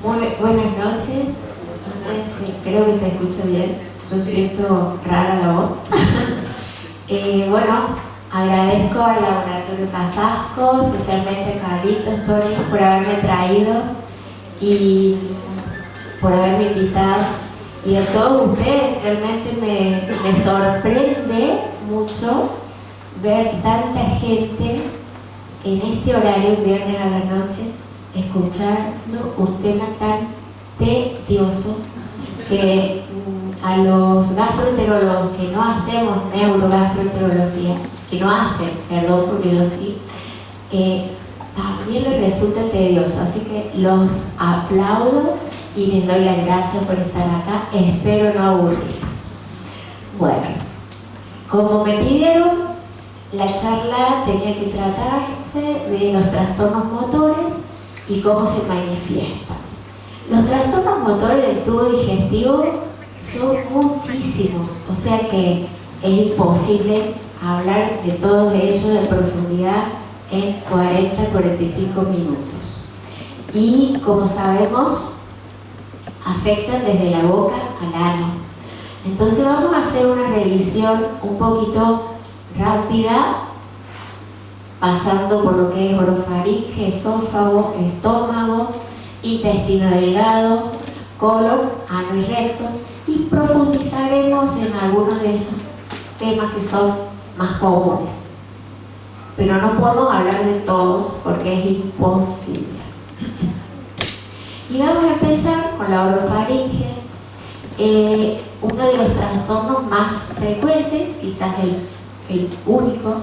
Buenas noches. No sé si creo que se escucha bien. Yo siento rara la voz. Bueno, agradezco al Laboratorio Casasco, especialmente a Carlitos, Tony, por haberme traído y por haberme invitado. Y a todos ustedes, realmente me sorprende mucho ver tanta gente en este horario, viernes a la noche, escuchando un tema tan tedioso que a los gastroenterólogos que no hacemos neurogastroenterología, que no hacen, perdón, porque yo sí, también les resulta tedioso. Así que los aplaudo y les doy las gracias por estar acá. Espero no aburrirlos. Bueno, como me pidieron, la charla tenía que tratarse de los trastornos motores y cómo se manifiestan. Los trastornos motores del tubo digestivo son muchísimos, o sea que es imposible hablar de todos ellos en profundidad en 40-45 minutos. Y como sabemos, afectan desde la boca al ano. Entonces vamos a hacer una revisión un poquito rápida, pasando por lo que es orofaringe, esófago, estómago, intestino delgado, colon, ano y recto, y profundizaremos en algunos de esos temas que son más comunes. Pero no podemos hablar de todos porque es imposible. Y vamos a empezar con la orofaringe. Uno de los trastornos más frecuentes, quizás el único,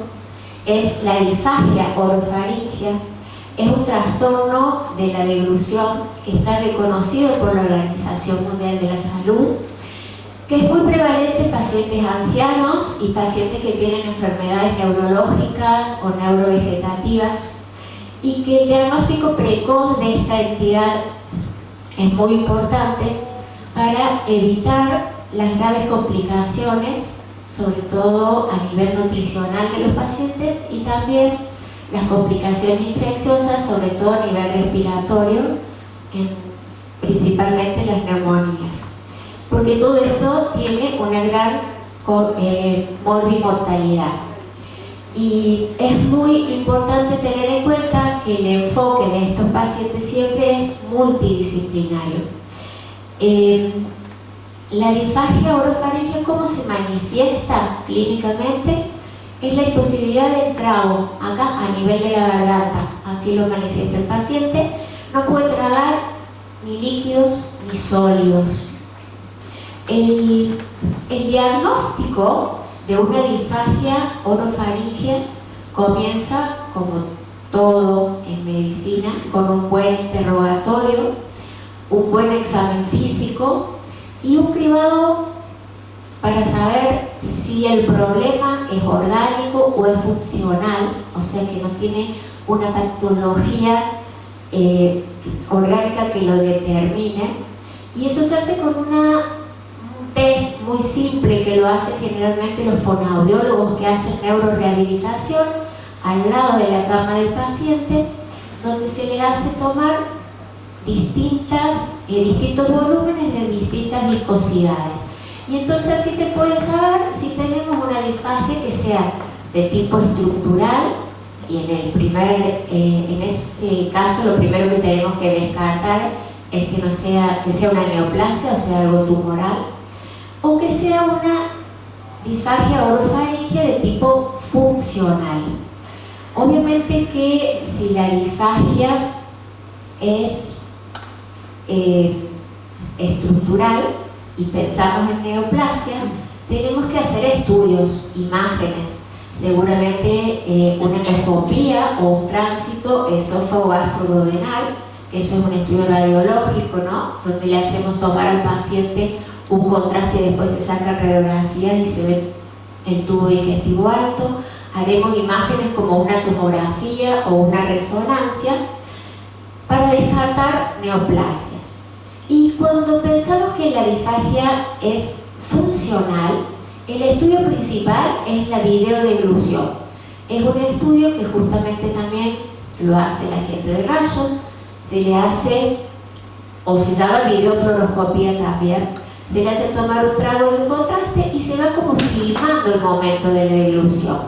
es la disfagia orofaringea. Es un trastorno de la deglución que está reconocido por la Organización Mundial de la Salud, que es muy prevalente en pacientes ancianos y pacientes que tienen enfermedades neurológicas o neurovegetativas, y que el diagnóstico precoz de esta entidad es muy importante para evitar las graves complicaciones, sobre todo a nivel nutricional de los pacientes, y también las complicaciones infecciosas, sobre todo a nivel respiratorio, principalmente las neumonías. Porque todo esto tiene una gran morbimortalidad. Y es muy importante tener en cuenta que el enfoque de estos pacientes siempre es multidisciplinario. La disfagia orofaringea, ¿cómo se manifiesta clínicamente? Es la imposibilidad del trago, acá a nivel de la garganta, así lo manifiesta el paciente. No puede tragar ni líquidos ni sólidos. El diagnóstico de una disfagia orofaringea comienza, como todo en medicina, con un buen interrogatorio, un buen examen físico y un cribado para saber si el problema es orgánico o es funcional, o sea que no tiene una patología orgánica que lo determine. Y eso se hace con un test muy simple que lo hacen generalmente los fonoaudiólogos que hacen neurorehabilitación al lado de la cama del paciente, donde se le hace tomar distintos volúmenes de distintas viscosidades. Y entonces así se puede saber si tenemos una disfagia que sea de tipo estructural, y en ese caso lo primero que tenemos que descartar es que sea una neoplasia, o sea algo tumoral, o que sea una disfagia orofaringea de tipo funcional. Obviamente que si la disfagia es estructural y pensamos en neoplasia, tenemos que hacer estudios, imágenes, seguramente una endoscopía o un tránsito esófago-gastroduodenal, que eso es un estudio radiológico, ¿no? Donde le hacemos tomar al paciente un contraste y después se sacan radiografías y se ve el tubo digestivo alto. Haremos imágenes como una tomografía o una resonancia para descartar neoplasias. Y cuando pensamos que la disfagia es funcional, el estudio principal es la videodeglución. Es un estudio que justamente también lo hace la gente de rayos. Se le hace o se llama videofluoroscopía también. Se le hace tomar un trago de un contraste y se va como filmando el momento de la deglución.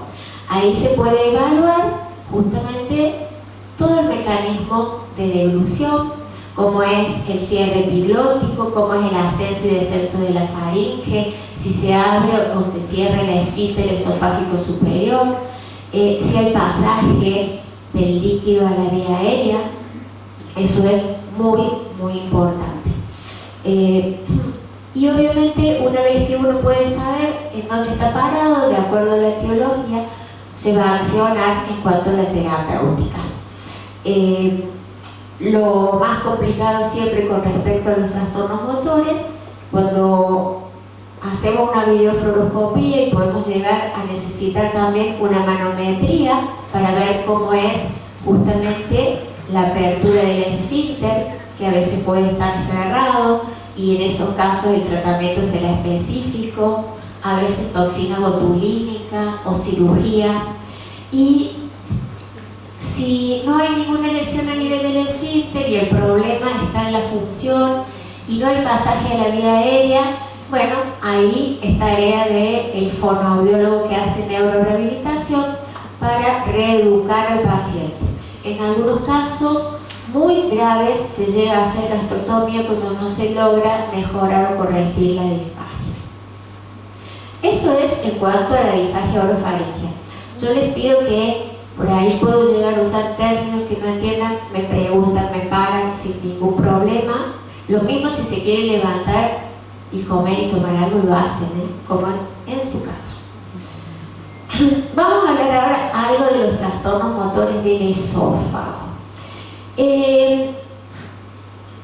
Ahí se puede evaluar justamente todo el mecanismo de deglución, cómo es el cierre epiglótico, cómo es el ascenso y descenso de la faringe, si se abre o se cierra el esfínter esofágico superior, si hay pasaje del líquido a la vía aérea. Eso es muy importante. Y obviamente una vez que uno puede saber en dónde está parado, de acuerdo a la etiología, se va a accionar en cuanto a la terapéutica. Lo más complicado siempre con respecto a los trastornos motores, cuando hacemos una videofluoroscopía y podemos llegar a necesitar también una manometría para ver cómo es justamente la apertura del esfínter, que a veces puede estar cerrado, y en esos casos el tratamiento será específico, a veces toxina botulínica o cirugía. Y si no hay ninguna lesión a nivel del esfínter y el problema está en la función y no hay pasaje a la vía aérea, bueno, ahí es tarea del fonoaudiólogo que hace neurorehabilitación para reeducar al paciente. En algunos casos muy graves se llega a hacer gastrotomía cuando no se logra mejorar o corregir la disfagia. Eso es en cuanto a la disfagia orofaringea. Yo les pido que por ahí puedo llegar a usar términos que no entiendan, me preguntan, me paran sin ningún problema. Lo mismo si se quieren levantar y comer y tomar algo, lo hacen, como en su casa. Vamos a hablar ahora algo de los trastornos motores del esófago.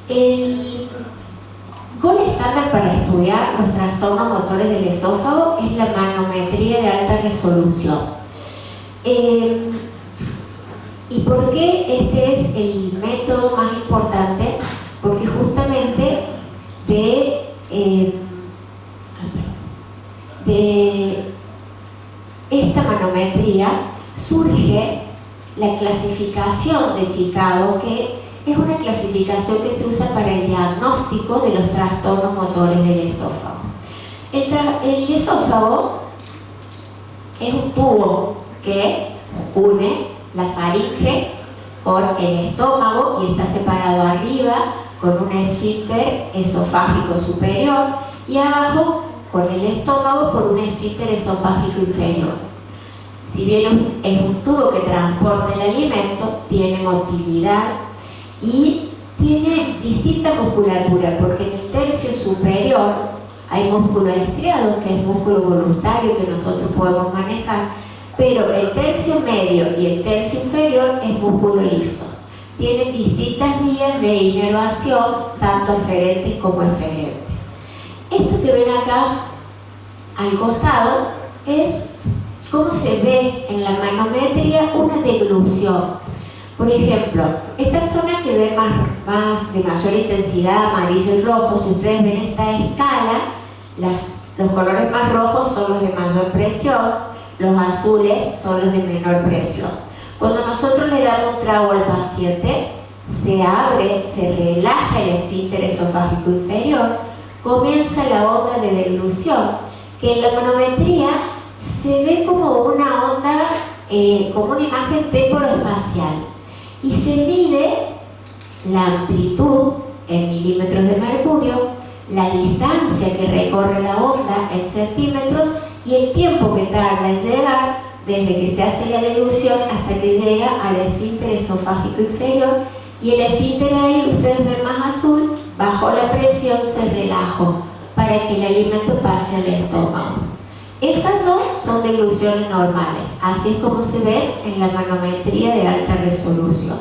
El gol estándar para estudiar los trastornos motores del esófago es la manometría de alta resolución. ¿Y por qué este es el método más importante? Porque justamente de esta manometría surge la clasificación de Chicago, que es una clasificación que se usa para el diagnóstico de los trastornos motores del esófago. El esófago es un tubo que une la faringe con el estómago y está separado arriba con un esfínter esofágico superior y abajo con el estómago por un esfínter esofágico inferior. Si bien es un tubo que transporta el alimento, tiene motilidad y tiene distinta musculatura, porque en el tercio superior hay músculo estriado, que es músculo voluntario que nosotros podemos manejar, pero el tercio medio y el tercio inferior es músculo liso. Tienen distintas vías de inervación, tanto aferentes como eferentes. Esto que ven acá al costado es cómo se ve en la manometría una deglución. Por ejemplo, esta zona que ven más de mayor intensidad, amarillo y rojo, si ustedes ven esta escala, los colores más rojos son los de mayor presión, los azules son los de menor presión. Cuando nosotros le damos un trago al paciente, se abre, se relaja el esfínter esofágico inferior, comienza la onda de deglución, que en la manometría se ve como una onda, como una imagen temporoespacial, y se mide la amplitud en milímetros de mercurio, la distancia que recorre la onda en centímetros y el tiempo que tarda en llegar desde que se hace la deglución hasta que llega al esfínter esofágico inferior, y el esfínter ahí, ustedes ven más azul, bajó la presión, se relajó para que el alimento pase al estómago. Esas dos son degluciones normales, así es como se ve en la manometría de alta resolución.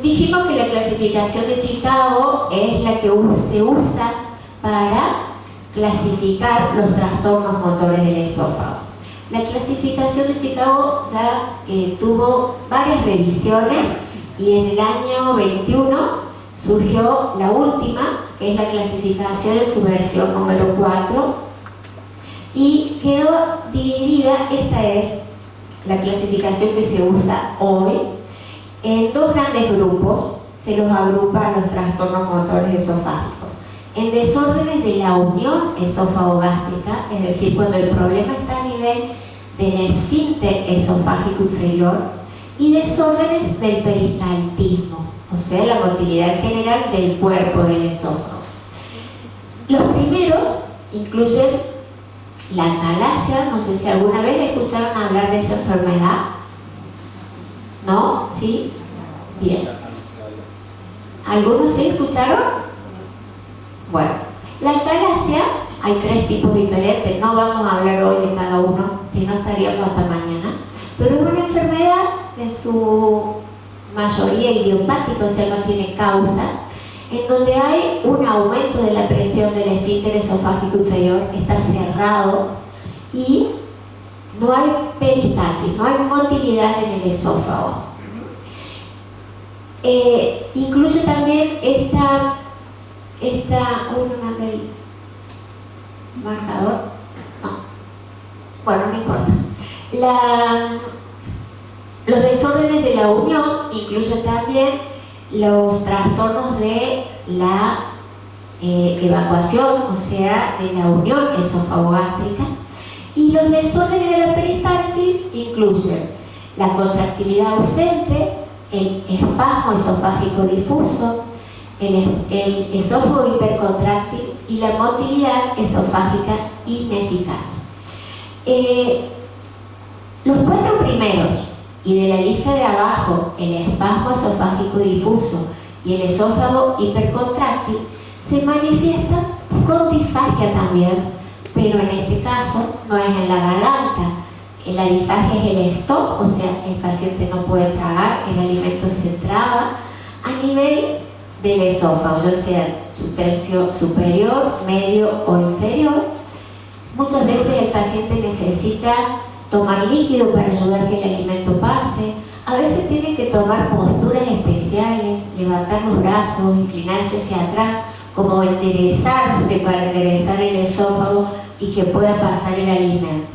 Dijimos que la clasificación de Chicago es la que se usa para clasificar los trastornos motores del esófago. La clasificación de Chicago ya tuvo varias revisiones y en el año 21 surgió la última, que es la clasificación en su versión número 4, y quedó dividida. Esta es la clasificación que se usa hoy, en dos grandes grupos. Se los agrupa a los trastornos motores esofágicos. En desórdenes de la unión esófago-gástrica, es decir, cuando el problema está a nivel del esfínter esofágico inferior, y desórdenes del peristaltismo, o sea, la motilidad general del cuerpo del esófago. Los primeros incluyen la atalasia. No sé si alguna vez escucharon hablar de esa enfermedad. ¿No? ¿Sí? Bien. ¿Algunos sí escucharon? Bueno, la atalasia, hay tres tipos diferentes. No vamos a hablar hoy de cada uno, si no estaríamos hasta mañana. Pero es una enfermedad en su mayoría idiopática, o sea, no tiene causa, en donde hay un aumento de la presión del esfínter esofágico inferior, está cerrado y no hay peristalsis, no hay motilidad en el esófago. Incluye también esta uy, no me anda el marcador, no, bueno, no importa. Los desórdenes de la unión incluyen también los trastornos de la evacuación, o sea, de la unión esófago-gástrica, y los desórdenes de la peristalsis incluyen la contractilidad ausente, el espasmo esofágico difuso, el esófago hipercontráctil y la motilidad esofágica ineficaz. Los cuatro primeros y de la lista de abajo, el espasmo esofágico difuso y el esófago hipercontráctil, se manifiestan con disfagia también, pero en este caso no es en la garganta. La disfagia es el stop, o sea, el paciente no puede tragar, el alimento se traba a nivel del esófago, ya sea su tercio superior, medio o inferior. Muchas veces el paciente necesita tomar líquido para ayudar a que el alimento pase. A veces tiene que tomar posturas especiales, levantar los brazos, inclinarse hacia atrás, como enderezarse para enderezar el esófago y que pueda pasar el alimento.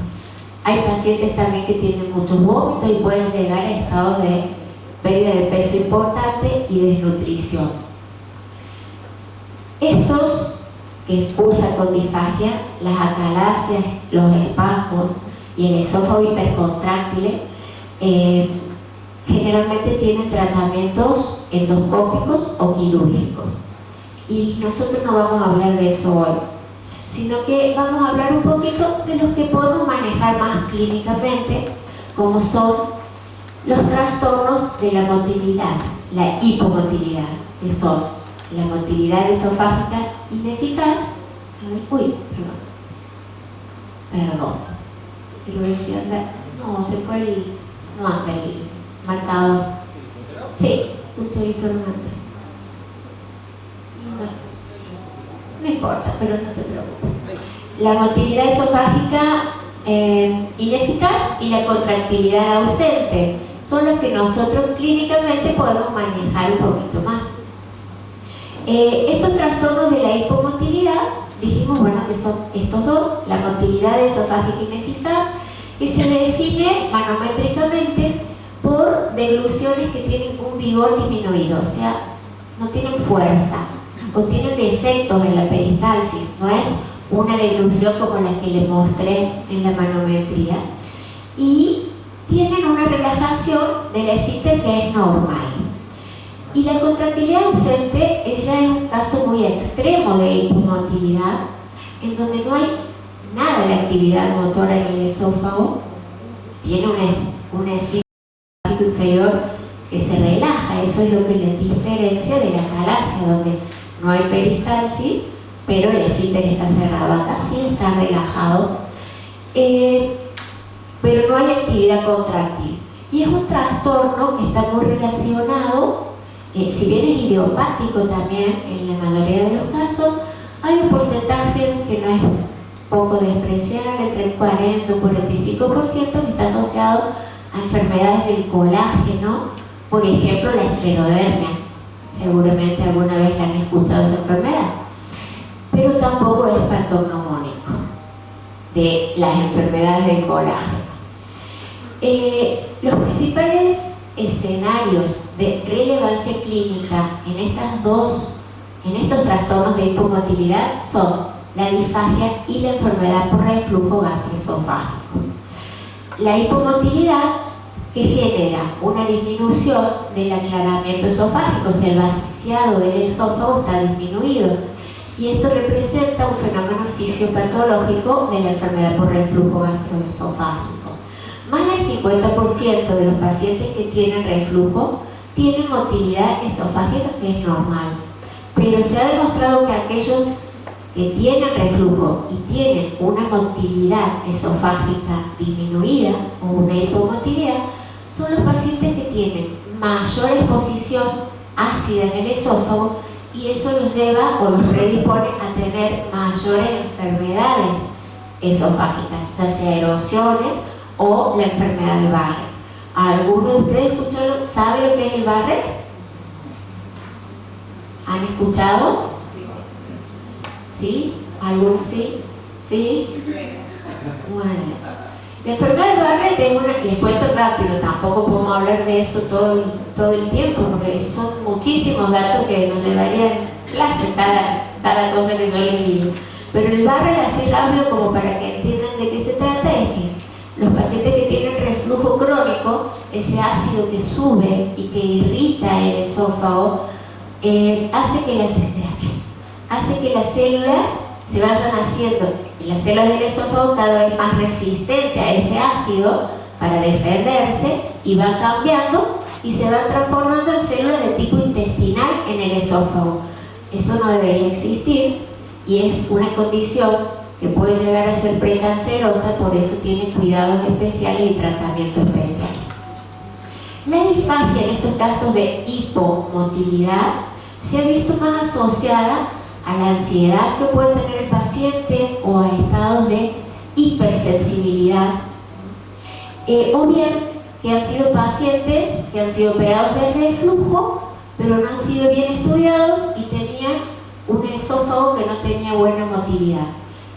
Hay pacientes también que tienen muchos vómitos y pueden llegar a estados de pérdida de peso importante y desnutrición. Estos que cursan con disfagia, las atalasias, los espasmos y el esófago hipercontráctil, generalmente tienen tratamientos endoscópicos o quirúrgicos. Y nosotros no vamos a hablar de eso hoy, sino que vamos a hablar un poquito de los que podemos manejar más clínicamente, como son los trastornos de la motilidad, la hipomotilidad, que son la motilidad esofágica ineficaz. Uy, perdón. Quiero decir, no, se fue el, no anda el marcador. Sí, un torito no anda. No importa, pero no te preocupes. La motilidad esofágica ineficaz y la contractilidad ausente son los que nosotros clínicamente podemos manejar un poquito más. Estos trastornos de la hipomotilidad, dijimos, bueno, que son estos dos, la motilidad esofágica ineficaz, que se define manométricamente por degluciones que tienen un vigor disminuido, o sea, no tienen fuerza, o tienen defectos en la peristalsis, no es una deglución como la que les mostré en la manometría, y tienen una relajación del esfínter que es normal. Y la contractilidad ausente, ella es un caso muy extremo de hipomotilidad, en donde no hay nada de actividad motora en el esófago, tiene un esfínter inferior que se relaja. Eso es lo que le diferencia de la atalasia, donde no hay peristalsis, pero el esfínter está cerrado. Acá sí está relajado, pero no hay actividad contráctil. Y es un trastorno que está muy relacionado, si bien es idiopático también en la mayoría de los casos, hay un porcentaje que no es poco despreciable, entre el 40 o 45%, que está asociado a enfermedades del colágeno, por ejemplo la esclerodermia. Seguramente alguna vez la han escuchado esa enfermedad, pero tampoco es patognomónico de las enfermedades del colágeno. Los principales escenarios de relevancia clínica en estos trastornos de hipomotilidad son la disfagia y la enfermedad por reflujo gastroesofágico. La hipomotilidad, que genera una disminución del aclaramiento esofágico, o sea, el vaciado del esófago está disminuido, y esto representa un fenómeno fisiopatológico de la enfermedad por reflujo gastroesofágico. Más del 50% de los pacientes que tienen reflujo tienen motilidad esofágica, que es normal, pero se ha demostrado que aquellos que tienen reflujo y tienen una motilidad esofágica disminuida o una hipomotilidad son los pacientes que tienen mayor exposición ácida en el esófago, y eso los lleva o los predispone a tener mayores enfermedades esofágicas, ya sea erosiones o la enfermedad de Barrett. ¿Alguno de ustedes sabe lo que es el Barrett? ¿Han escuchado? ¿Sí? ¿Algunos sí? ¿Sí? Bueno. La enfermedad de Barrett es una, les cuento rápido, tampoco podemos hablar de eso todo el tiempo, porque son muchísimos datos que nos llevarían clase cada cosa que yo les digo. Pero el Barrett, así rápido como para que entiendan de qué se trata, es que los pacientes que tienen reflujo crónico, ese ácido que sube y que irrita el esófago, hace que las células se vayan haciendo, las células del esófago, cada vez más resistentes a ese ácido para defenderse, y van cambiando y se van transformando en células de tipo intestinal en el esófago. Eso no debería existir y es una condición que puede llegar a ser precancerosa, por eso tiene cuidados especiales y tratamiento especial. La disfagia en estos casos de hipomotilidad se ha visto más asociada a la ansiedad que puede tener el paciente o a estados de hipersensibilidad, o bien que han sido pacientes que han sido operados de reflujo pero no han sido bien estudiados y tenían un esófago que no tenía buena motilidad,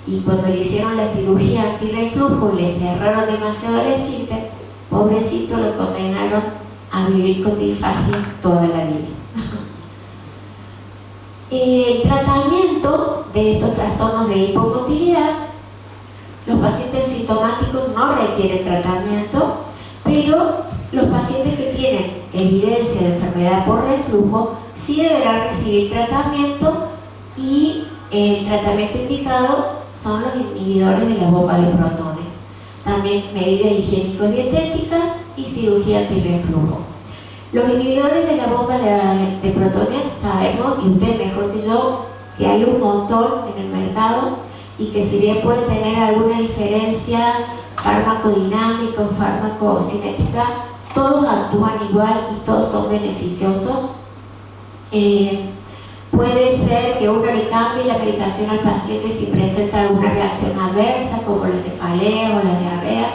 y cuando le hicieron la cirugía antirreflujo y le cerraron demasiado el esfínter, pobrecito, lo condenaron a vivir con disfagia toda la vida. El tratamiento de estos trastornos de hipomotilidad, los pacientes sintomáticos no requieren tratamiento, pero los pacientes que tienen evidencia de enfermedad por reflujo sí deberán recibir tratamiento, y el tratamiento indicado son los inhibidores de la bomba de protones, también medidas higiénico-dietéticas y cirugía antirreflujo. Los inhibidores de la bomba de protones, sabemos, y usted mejor que yo, que hay un montón en el mercado, y que si bien pueden tener alguna diferencia farmacodinámica o farmacocinética, todos actúan igual y todos son beneficiosos. Puede ser que uno le cambie la medicación al paciente si presenta alguna reacción adversa, como la cefalea o la diarrea,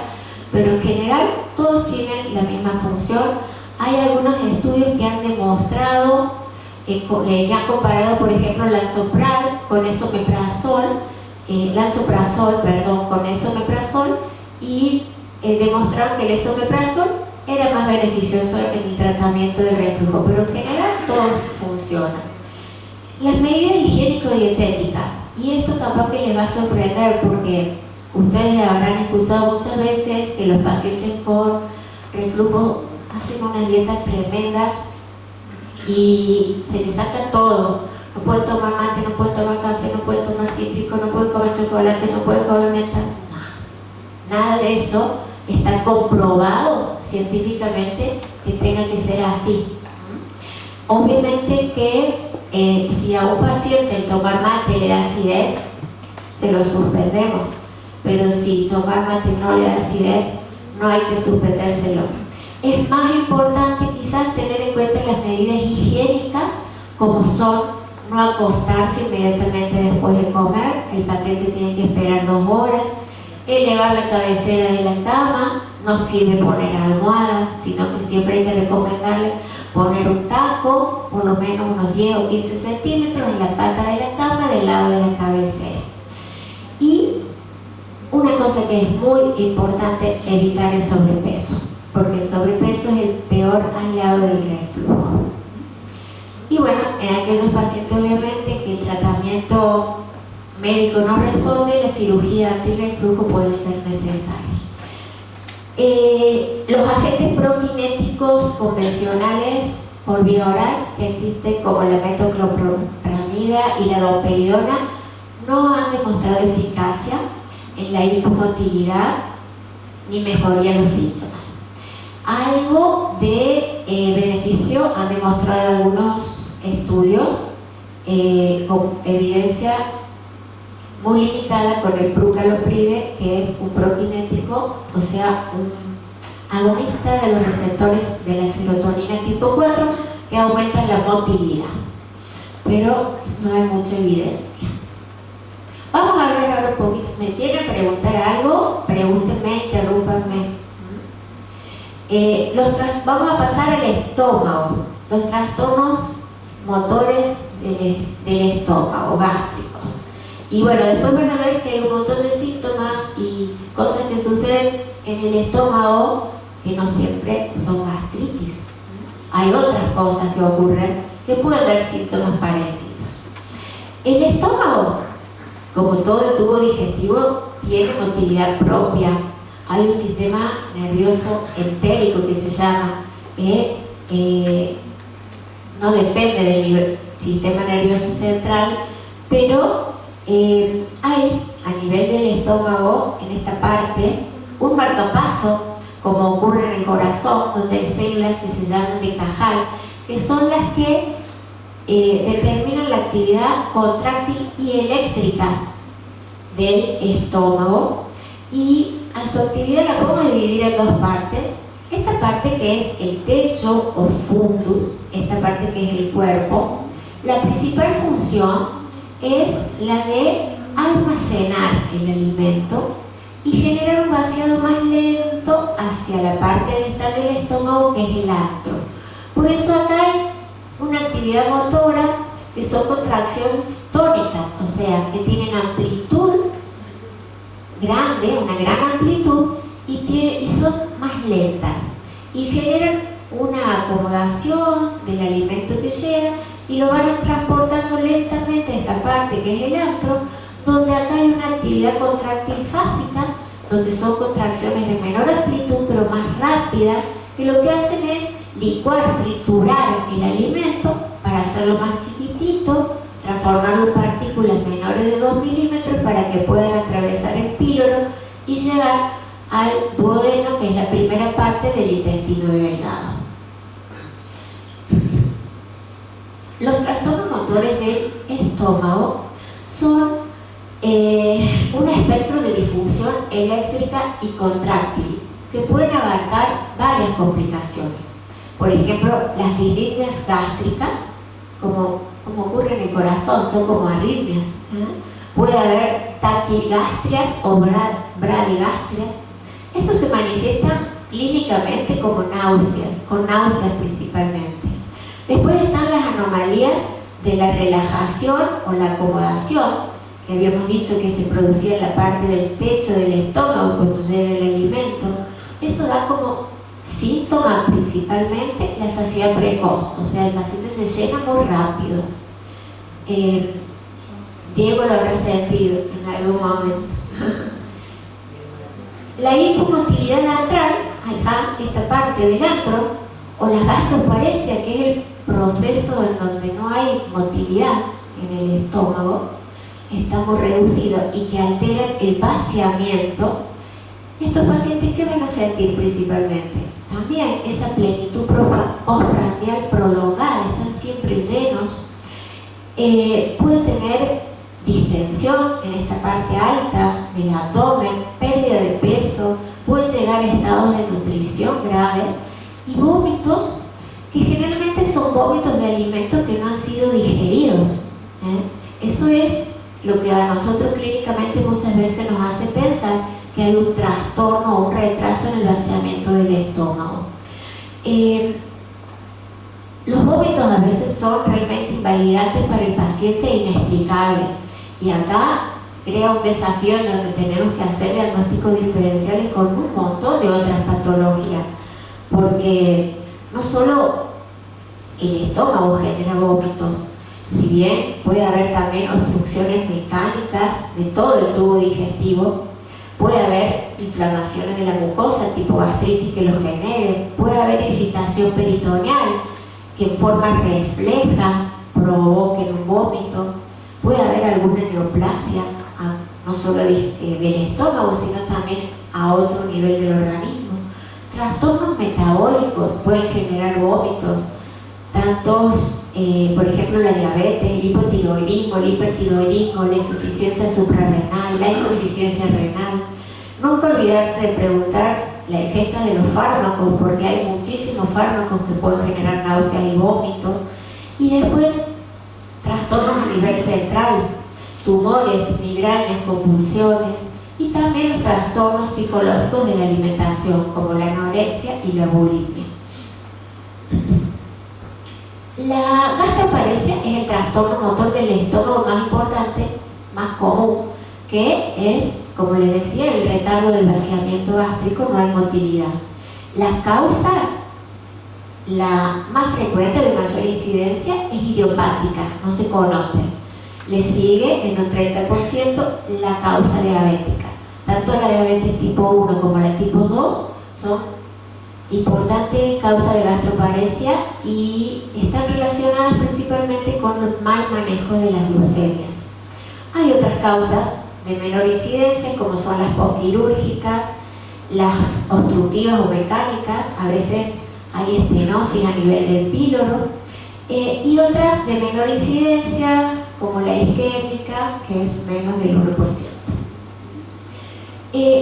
pero en general todos tienen la misma función. Hay algunos estudios que han demostrado, que han comparado, por ejemplo, lansoprazol con esomeprazol, y demostraron que el esomeprazol era más beneficioso en el tratamiento del reflujo, pero en general todos funcionan. Las medidas higiénico-dietéticas, y esto capaz que les va a sorprender porque ustedes habrán escuchado muchas veces que los pacientes con reflujo hacen unas dietas tremendas y se les saca todo. No pueden tomar mate, no pueden tomar café, no pueden tomar cítrico, no pueden comer chocolate, no pueden comer menta. Nada de eso está comprobado científicamente que tenga que ser así. Obviamente que si a un paciente el tomar mate le da acidez, se lo suspendemos, pero si tomar mate no le da acidez, no hay que suspendérselo. Es más importante quizás tener en cuenta las medidas higiénicas, como son no acostarse inmediatamente después de comer, el paciente tiene que esperar 2 horas, elevar la cabecera de la cama, no sirve poner almohadas, sino que siempre hay que recomendarle poner un taco, por lo menos unos 10 o 15 centímetros en la pata de la cama del lado de la cabecera. Y una cosa que es muy importante, evitar el sobrepeso. porque el sobrepeso es el peor aliado del reflujo. Y bueno, en aquellos pacientes obviamente que el tratamiento médico no responde, la cirugía antirreflujo puede ser necesaria. Los agentes prokinéticos convencionales por vía oral, que existen como la metoclopramida y la domperidona, no han demostrado eficacia en la hipomotilidad ni mejoría en los síntomas. Algo de beneficio han demostrado algunos estudios con evidencia muy limitada con el prucalopride, que es un prokinético, o sea, un agonista de los receptores de la serotonina tipo 4 que aumentan la motilidad, pero no hay mucha evidencia. Vamos a hablar ahora un poquito. ¿Me quieren preguntar algo? Pregúntenme, interrúmpanme. Vamos a pasar al estómago, los trastornos motores del estómago, gástricos. Y bueno, después van a ver que hay un montón de síntomas y cosas que suceden en el estómago que no siempre son gastritis. Hay otras cosas que ocurren que pueden dar síntomas parecidos. El estómago, como todo el tubo digestivo, tiene motilidad propia. Hay un sistema nervioso entérico que se llama, que no depende del sistema nervioso central, pero hay a nivel del estómago, en esta parte, un marcapaso, como ocurre en el corazón, donde hay células que se llaman de Cajal, que son las que determinan la actividad contráctil y eléctrica del estómago, y a su actividad la podemos dividir en dos partes. Esta parte que es el techo o fundus, esta parte que es el cuerpo, la principal función es la de almacenar el alimento y generar un vaciado más lento hacia la parte distal del estómago, que es el antro. Por eso acá hay una actividad motora que son contracciones tónicas, o sea, que tienen amplitud grande, una gran amplitud, y son más lentas y generan una acomodación del alimento que llega y lo van transportando lentamente a esta parte que es el antro, donde acá hay una actividad contráctil fásica, donde son contracciones de menor amplitud pero más rápidas, que lo que hacen es licuar, triturar el alimento para hacerlo más chiquitito, transformarlo en partículas menores de 2 milímetros para que puedan atravesar el píloro y llegar al duodeno, que es la primera parte del intestino delgado. Los trastornos motores del estómago son un espectro de disfunción eléctrica y contráctil que pueden abarcar varias complicaciones. Por ejemplo, las disritmias gástricas, como ocurre en el corazón, son como arritmias. Puede haber taquigastrias o bradigastrias. Eso se manifiesta clínicamente como náuseas, con náuseas principalmente. Después están las anomalías de la relajación o la acomodación, que habíamos dicho que se producía en la parte del techo del estómago cuando llega el alimento. Eso da como síntoma principalmente la saciedad precoz, o sea, el paciente se llena muy rápido. Diego lo habrá sentido en algún momento. La hipomotilidad antral, acá, esta parte del antro, o la gastroparesia, que es el proceso en donde no hay motilidad en el estómago, está muy reducido y que alteran el vaciamiento. Estos pacientes, ¿qué van a sentir principalmente? También esa plenitud postprandial prolongada, están siempre llenos. Pueden tener distensión en esta parte alta del abdomen, pérdida de peso, pueden llegar a estados de nutrición graves y vómitos que generalmente son vómitos de alimentos que no han sido digeridos. Eso es lo que a nosotros clínicamente muchas veces nos hace pensar que hay un trastorno o un retraso en el vaciamiento del estómago. Los vómitos a veces son realmente invalidantes para el paciente e inexplicables, y acá crea un desafío en donde tenemos que hacer diagnósticos diferenciales con un montón de otras patologías. porque no solo el estómago genera vómitos, si bien puede haber también obstrucciones mecánicas de todo el tubo digestivo, puede haber inflamaciones de la mucosa tipo gastritis que lo generen, puede haber irritación peritoneal que en forma refleja provoquen un vómito, puede haber alguna neoplasia, no solo del estómago, sino también a otro nivel del organismo. Trastornos metabólicos pueden generar vómitos, tantos, por ejemplo, la diabetes, el hipotiroidismo, el hipertiroidismo, la insuficiencia suprarrenal, la insuficiencia renal. Nunca olvidarse de preguntar la ingesta de los fármacos, porque hay muchísimos fármacos que pueden generar náuseas y vómitos. Y después, trastornos a nivel central, tumores, migrañas, convulsiones, y también los trastornos psicológicos de la alimentación, como la anorexia y la bulimia. La gastroparesia es el trastorno motor del estómago más importante, más común, que es, como les decía, el retardo del vaciamiento gástrico, no hay motilidad. Las causas, la más frecuente de mayor incidencia es idiopática, no se conoce. Le sigue en un 30% la causa diabética. Tanto la diabetes tipo 1 como la tipo 2 son importantes causas de gastroparesia y están relacionadas principalmente con el mal manejo de las glucemias. Hay otras causas de menor incidencia, como son las postquirúrgicas, las obstructivas o mecánicas, a veces hay estenosis a nivel del píloro, y otras de menor incidencia, como la isquémica, que es menos del 1%.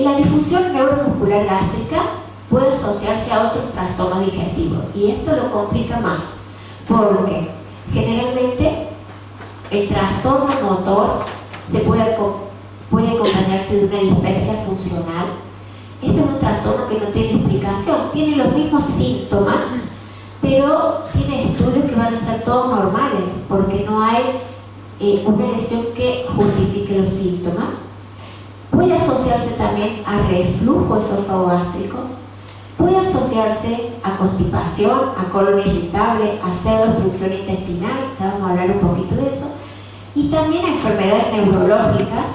La disfunción neuromuscular gástrica puede asociarse a otros trastornos digestivos, y esto lo complica más, porque generalmente el trastorno motor puede acompañarse de una dispepsia funcional. Ese es un trastorno que no tiene explicación, tiene los mismos síntomas, pero tiene estudios que van a ser todos normales, porque no hay una lesión que justifique los síntomas. Puede asociarse también a reflujo esofagogástrico, puede asociarse a constipación, a colon irritable, a pseudoobstrucción intestinal, ya vamos a hablar un poquito de eso, y también a enfermedades neurológicas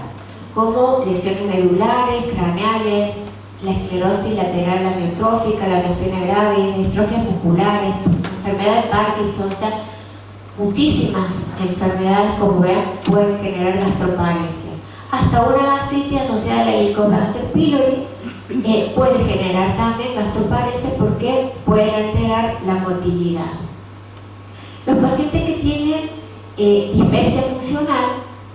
como lesiones medulares, craneales, la esclerosis lateral amiotrófica, la miastenia grave, distrofias musculares, enfermedad de Parkinson, o sea, muchísimas enfermedades, como ven, pueden generar gastroparesia. Hasta una gastritis asociada a la Helicobacter pylori puede generar también gastroparesia porque pueden alterar la motilidad. Los pacientes que tienen dispepsia funcional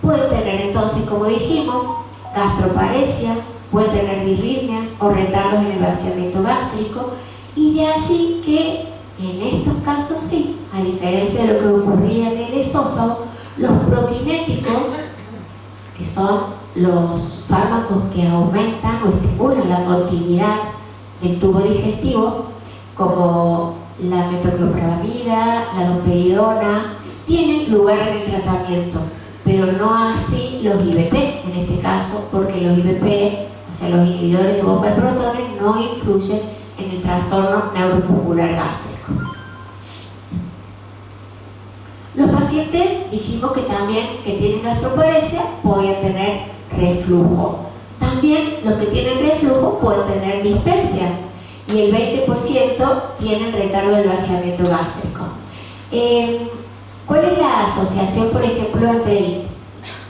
pueden tener entonces, como dijimos, gastroparesia, pueden tener disritmias o retardos en el vaciamiento gástrico, y de allí que en estos casos sí, a diferencia de lo que ocurría en el esófago, los prokinéticos, que son los fármacos que aumentan o estimulan la motilidad del tubo digestivo, como la metoclopramida, la domperidona, tienen lugar en el tratamiento, pero no así los IBP en este caso, porque los IBP, o sea, los inhibidores de bomba de protones, no influyen en el trastorno neuromuscular gástrico. Los pacientes, dijimos que también que tienen gastroparesia pueden tener reflujo. También los que tienen reflujo pueden tener dispepsia, y el 20% tienen retardo del vaciamiento gástrico. ¿Cuál es la asociación, por ejemplo, entre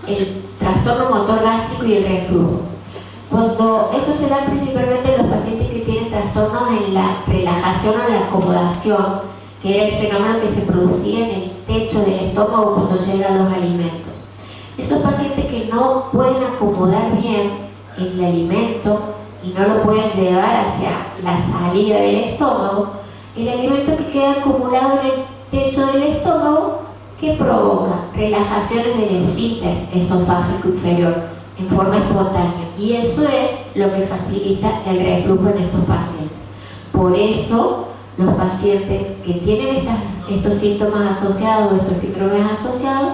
el trastorno motor gástrico y el reflujo? Cuando eso se da principalmente en los pacientes que tienen trastornos en la relajación o la acomodación, que era el fenómeno que se producía en el techo del estómago cuando llegan los alimentos. Esos pacientes que no pueden acomodar bien el alimento y no lo pueden llevar hacia la salida del estómago, el alimento que queda acumulado en el techo del estómago, que provoca relajaciones del esfínter esofágico inferior en forma espontánea, y eso es lo que facilita el reflujo en estos pacientes. Por eso los pacientes que tienen estos síntomas asociados, estos síndromes asociados,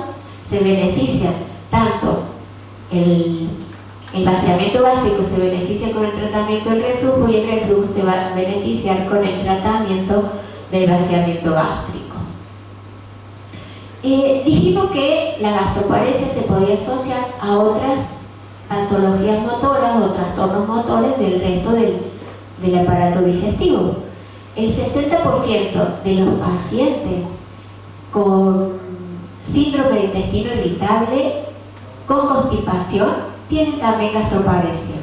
se benefician tanto el El vaciamiento gástrico se beneficia con el tratamiento del reflujo y el reflujo se va a beneficiar con el tratamiento del vaciamiento gástrico. Dijimos que la gastroparesia se podía asociar a otras patologías motoras o trastornos motores del resto del aparato digestivo. El 60% de los pacientes con síndrome de intestino irritable con constipación tienen también gastroparesia.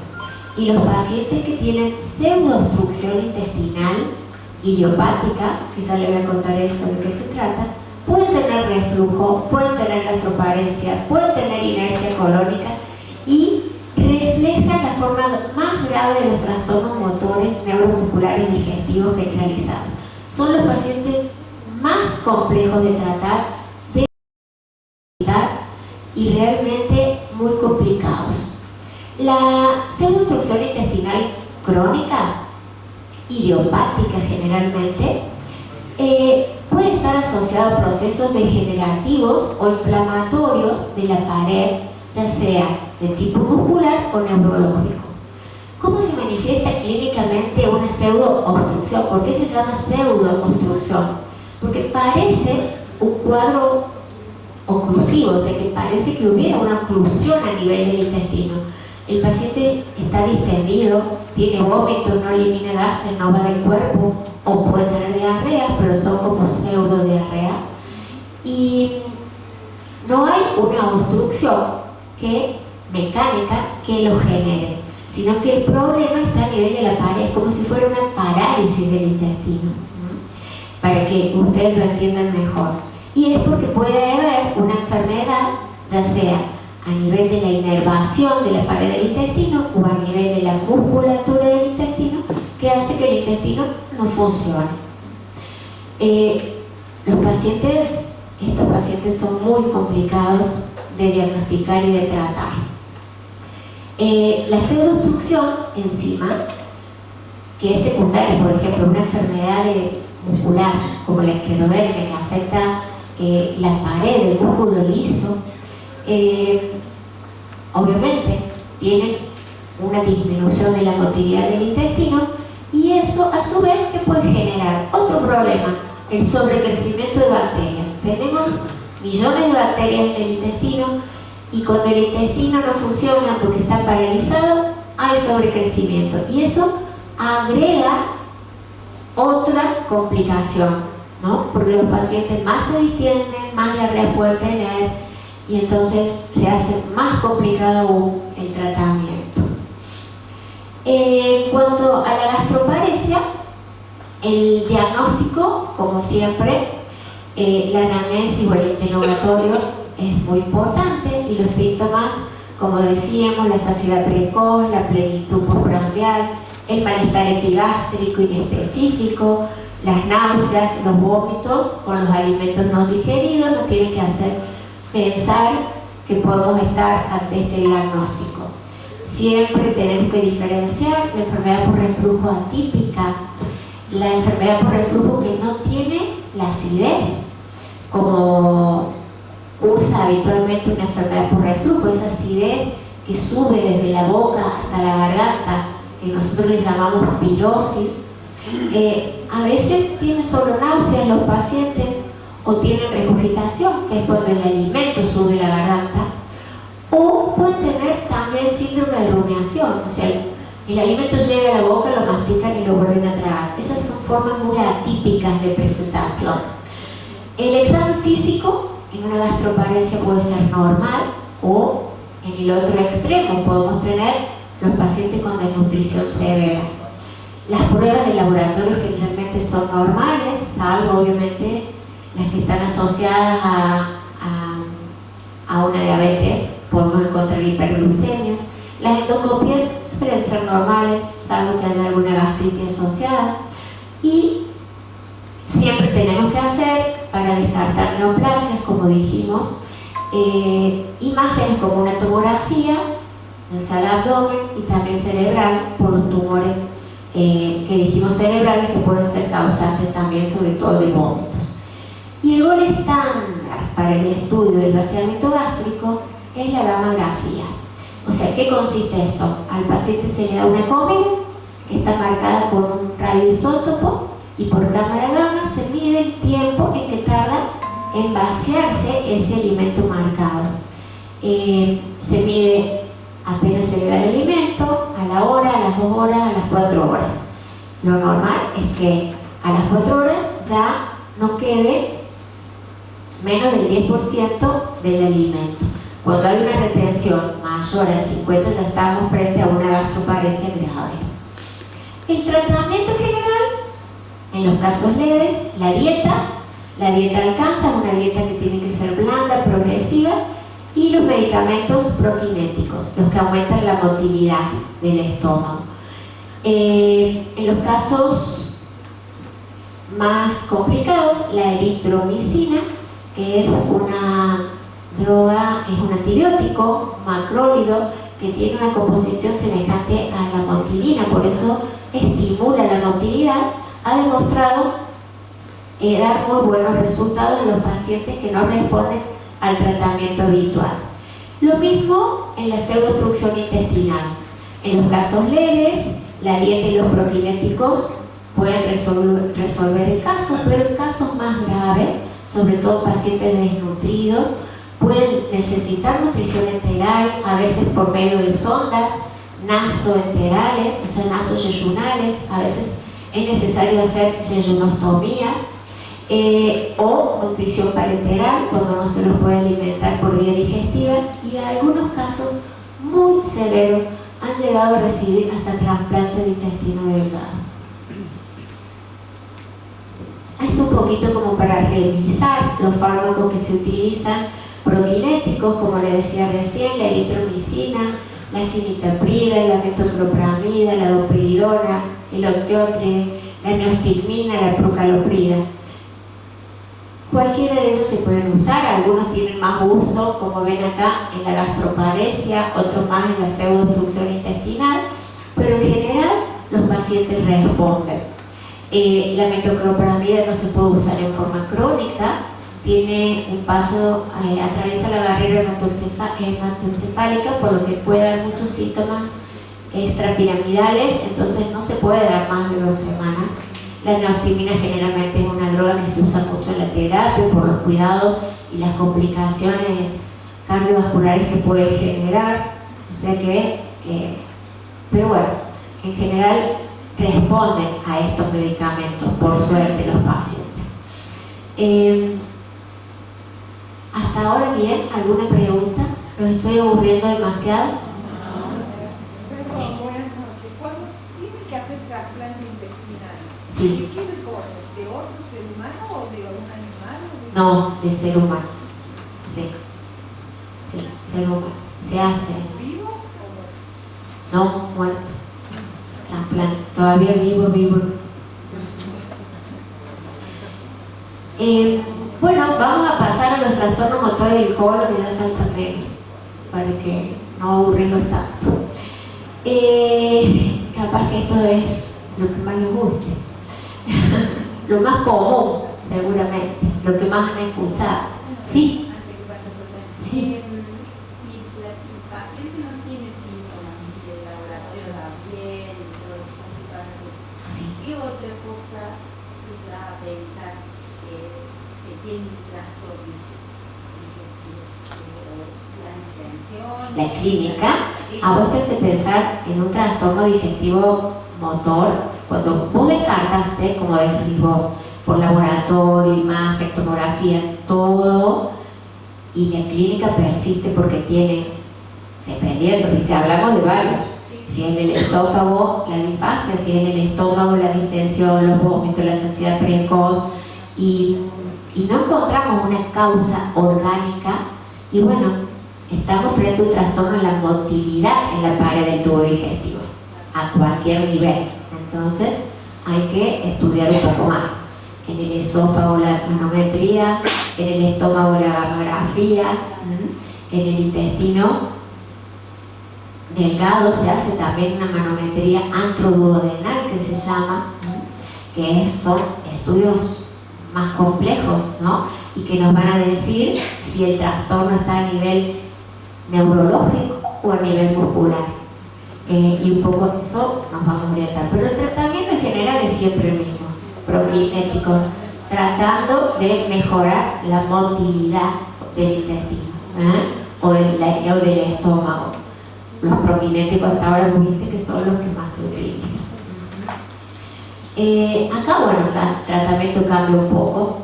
Y los pacientes que tienen pseudoobstrucción intestinal idiopática, que ya les voy a contar eso de qué se trata, pueden tener reflujo, pueden tener gastroparesia, pueden tener inercia colónica y reflejan la forma más grave de los trastornos motores neuromusculares digestivos generalizados. Son los pacientes más complejos de tratar, y realmente muy complicados. La pseudoobstrucción intestinal crónica, idiopática generalmente, puede estar asociada a procesos degenerativos o inflamatorios de la pared, ya sea de tipo muscular o neurológico. ¿Cómo se manifiesta clínicamente una pseudoobstrucción? ¿Por qué se llama pseudoobstrucción? Porque parece un cuadro oclusivo, o sea que parece que hubiera una oclusión a nivel del intestino. El paciente está distendido, tiene vómitos, no elimina gases, no va del cuerpo, o puede tener diarreas, pero son como pseudodiarreas. Y no hay una obstrucción mecánica que lo genere, sino que el problema está a nivel de la pared, como si fuera una parálisis del intestino, para que ustedes lo entiendan mejor. Y es porque puede haber una enfermedad, ya sea a nivel de la inervación de la pared del intestino o a nivel de la musculatura del intestino, que hace que el intestino no funcione. Estos pacientes son muy complicados de diagnosticar y de tratar. La pseudoobstrucción encima, que es secundaria, por ejemplo, una enfermedad muscular como la esclerodermia que afecta la pared del músculo liso, obviamente tienen una disminución de la motilidad del intestino, y eso a su vez que puede generar otro problema, el sobrecrecimiento de bacterias. Tenemos millones de bacterias en el intestino, y cuando el intestino no funciona porque está paralizado, hay sobrecrecimiento, y eso agrega otra complicación, ¿no? Porque los pacientes más se distienden, más diarrea pueden tener, y entonces se hace más complicado aún el tratamiento. En cuanto a la gastroparesia, el diagnóstico, como siempre, la anamnesis o el interrogatorio es muy importante, y los síntomas, como decíamos, la saciedad precoz, la plenitud postprandial, el malestar epigástrico inespecífico, las náuseas, los vómitos con los alimentos no digeridos, nos tienen que hacer pensar que podemos estar ante este diagnóstico. Siempre tenemos que diferenciar la enfermedad por reflujo atípica, la enfermedad por reflujo que no tiene la acidez, como cursa habitualmente una enfermedad por reflujo, esa acidez que sube desde la boca hasta la garganta, que nosotros le llamamos pirosis. A veces tienen solo náuseas los pacientes, o tienen regurgitación, que es cuando el alimento sube la garganta, o pueden tener también síndrome de rumiación, o sea, el alimento llega a la boca, lo mastican y lo vuelven a tragar. Esas son formas muy atípicas de presentación. El examen físico en una gastroparesia puede ser normal, o en el otro extremo podemos tener los pacientes con desnutrición severa. Las pruebas de laboratorio generalmente son normales, salvo obviamente las que están asociadas a una diabetes. Podemos encontrar hiperglucemias. Las endoscopías suelen ser normales, salvo que haya alguna gastritis asociada. Y siempre tenemos que hacer, para descartar neoplasias, como dijimos, imágenes como una tomografía, ya sea de abdomen y también cerebral, por los tumores que dijimos cerebrales, que pueden ser causantes también, sobre todo de vómitos. Y el gol estándar para el estudio del vaciamiento gástrico es la gamografía. O sea, ¿qué consiste esto? Al paciente se le da una comida que está marcada con un radioisótopo y por cámara gamma se mide el tiempo en que tarda en vaciarse ese alimento marcado. Se mide apenas se le da el alimento, a la hora, a las 2 horas, a las 4 horas. Lo normal es que a las 4 horas ya no quede menos del 10% del alimento. Cuando hay una retención mayor al 50% ya estamos frente a una gastroparesia grave. El tratamiento general, en los casos leves, la dieta alcanza una dieta que tiene que ser blanda, progresiva, y los medicamentos prokinéticos, los que aumentan la motilidad del estómago. En los casos más complicados, la eritromicina, que es una droga, es un antibiótico macrólido que tiene una composición semejante a la motilina, por eso estimula la motilidad, ha demostrado dar muy buenos resultados en los pacientes que no responden al tratamiento habitual. Lo mismo en la pseudoobstrucción intestinal. En los casos leves, la dieta y los prokinéticos pueden resolver el caso, pero en casos más graves, sobre todo pacientes desnutridos, pueden necesitar nutrición enteral, a veces por medio de sondas nasoenterales, o sea, nasoyeyunales, a veces es necesario hacer yeyunostomías, o nutrición parenteral cuando no se los puede alimentar por vía digestiva, y en algunos casos muy severos han llegado a recibir hasta trasplante de intestino delgado. Esto un poquito como para revisar los fármacos que se utilizan prokinéticos, como le decía recién, la eritromicina, la cinitaprida, la metoclopramida, la doperidona, el octeotride, la neostigmina, la procaloprida. Cualquiera de ellos se pueden usar, algunos tienen más uso, como ven acá, en la gastroparesia, otros más en la pseudoobstrucción intestinal, pero en general los pacientes responden. La metoclopramida no se puede usar en forma crónica, tiene un paso, atraviesa la barrera hematoencefálica, por lo que puede dar muchos síntomas extrapiramidales, entonces no se puede dar más de 2 semanas. La neostigmina generalmente es una droga que se usa mucho en la terapia por los cuidados y las complicaciones cardiovasculares que puede generar, o sea que, pero bueno, en general responden a estos medicamentos, por suerte, los pacientes. Hasta ahora bien, ¿alguna pregunta? ¿Los estoy aburriendo demasiado? Perdón, buenas noches. ¿Cuándo tiene que hacer trasplante intestinal? Sí. ¿De qué deporte? ¿De otro ser humano o de un animal? No, de ser humano. Sí. Sí, ser humano. Se hace. ¿Vivo o muerto? No, muerto. Trasplante. Todavía vivo. Bueno, vamos a pasar a los trastornos motores del colon, que ya faltan menos, para que no aburrirlos tanto. Capaz que esto es lo que más les guste. Lo más común, seguramente, lo que más han escuchado. ¿Sí? Sí. Si el paciente no tiene síntomas y el laboratorio da bien y todo eso, Sí. ¿qué otra cosa va a pensar que tiene un trastorno? La intención, La clínica, a vos te hace pensar en un trastorno digestivo motor, cuando vos descartaste, como decís vos, por laboratorio, imagen, tomografía, todo, y la clínica persiste porque tiene, dependiendo, ¿viste? Hablamos de varios. Si es en el esófago, la disfagia, si es en el estómago, la distensión, los vómitos, la saciedad precoz, y no encontramos una causa orgánica, y bueno, estamos frente a un trastorno en la motilidad en la pared del tubo digestivo, a cualquier nivel. Entonces, hay que estudiar un poco más. En el esófago la manometría, en el estómago la gamografía, en el intestino delgado se hace también una manometría antroduodenal que se llama, que son estudios más complejos, ¿no? Y que nos van a decir si el trastorno está a nivel neurológico o a nivel muscular. Y un poco de eso nos vamos a orientar. Pero el tratamiento en general es siempre el mismo, prokinéticos, tratando de mejorar la motilidad del intestino o del estómago. Los prokinéticos hasta ahora viste que son los que más se utilizan. Acá, bueno, el tratamiento cambia un poco.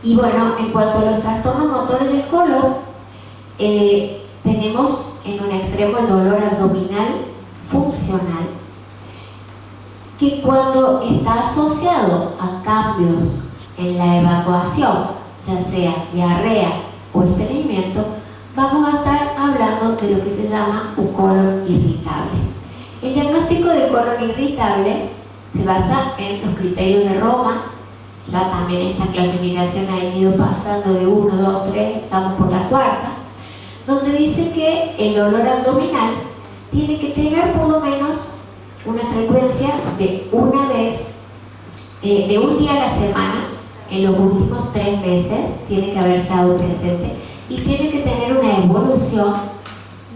Y bueno, en cuanto a los trastornos motores del colon, tenemos en un extremo el dolor abdominal funcional, que cuando está asociado a cambios en la evacuación, ya sea diarrea o estreñimiento, vamos a estar hablando de lo que se llama un colon irritable. El diagnóstico de colon irritable se basa en los criterios de Roma. Ya también esta clasificación ha ido pasando de 1, 2, 3, estamos por la cuarta, donde dice que el dolor abdominal tiene que tener por lo menos una frecuencia de una vez, de un día a la semana, en los últimos 3 meses, tiene que haber estado presente y tiene que tener una evolución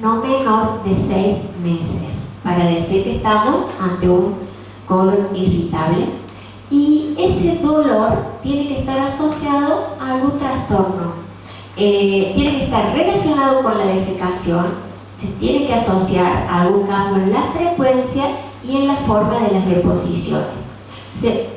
no menor de 6 meses, para decir que estamos ante un colon irritable. Y ese dolor tiene que estar asociado a algún trastorno, tiene que estar relacionado con la defecación, se tiene que asociar a algún cambio en la frecuencia y en la forma de las deposiciones.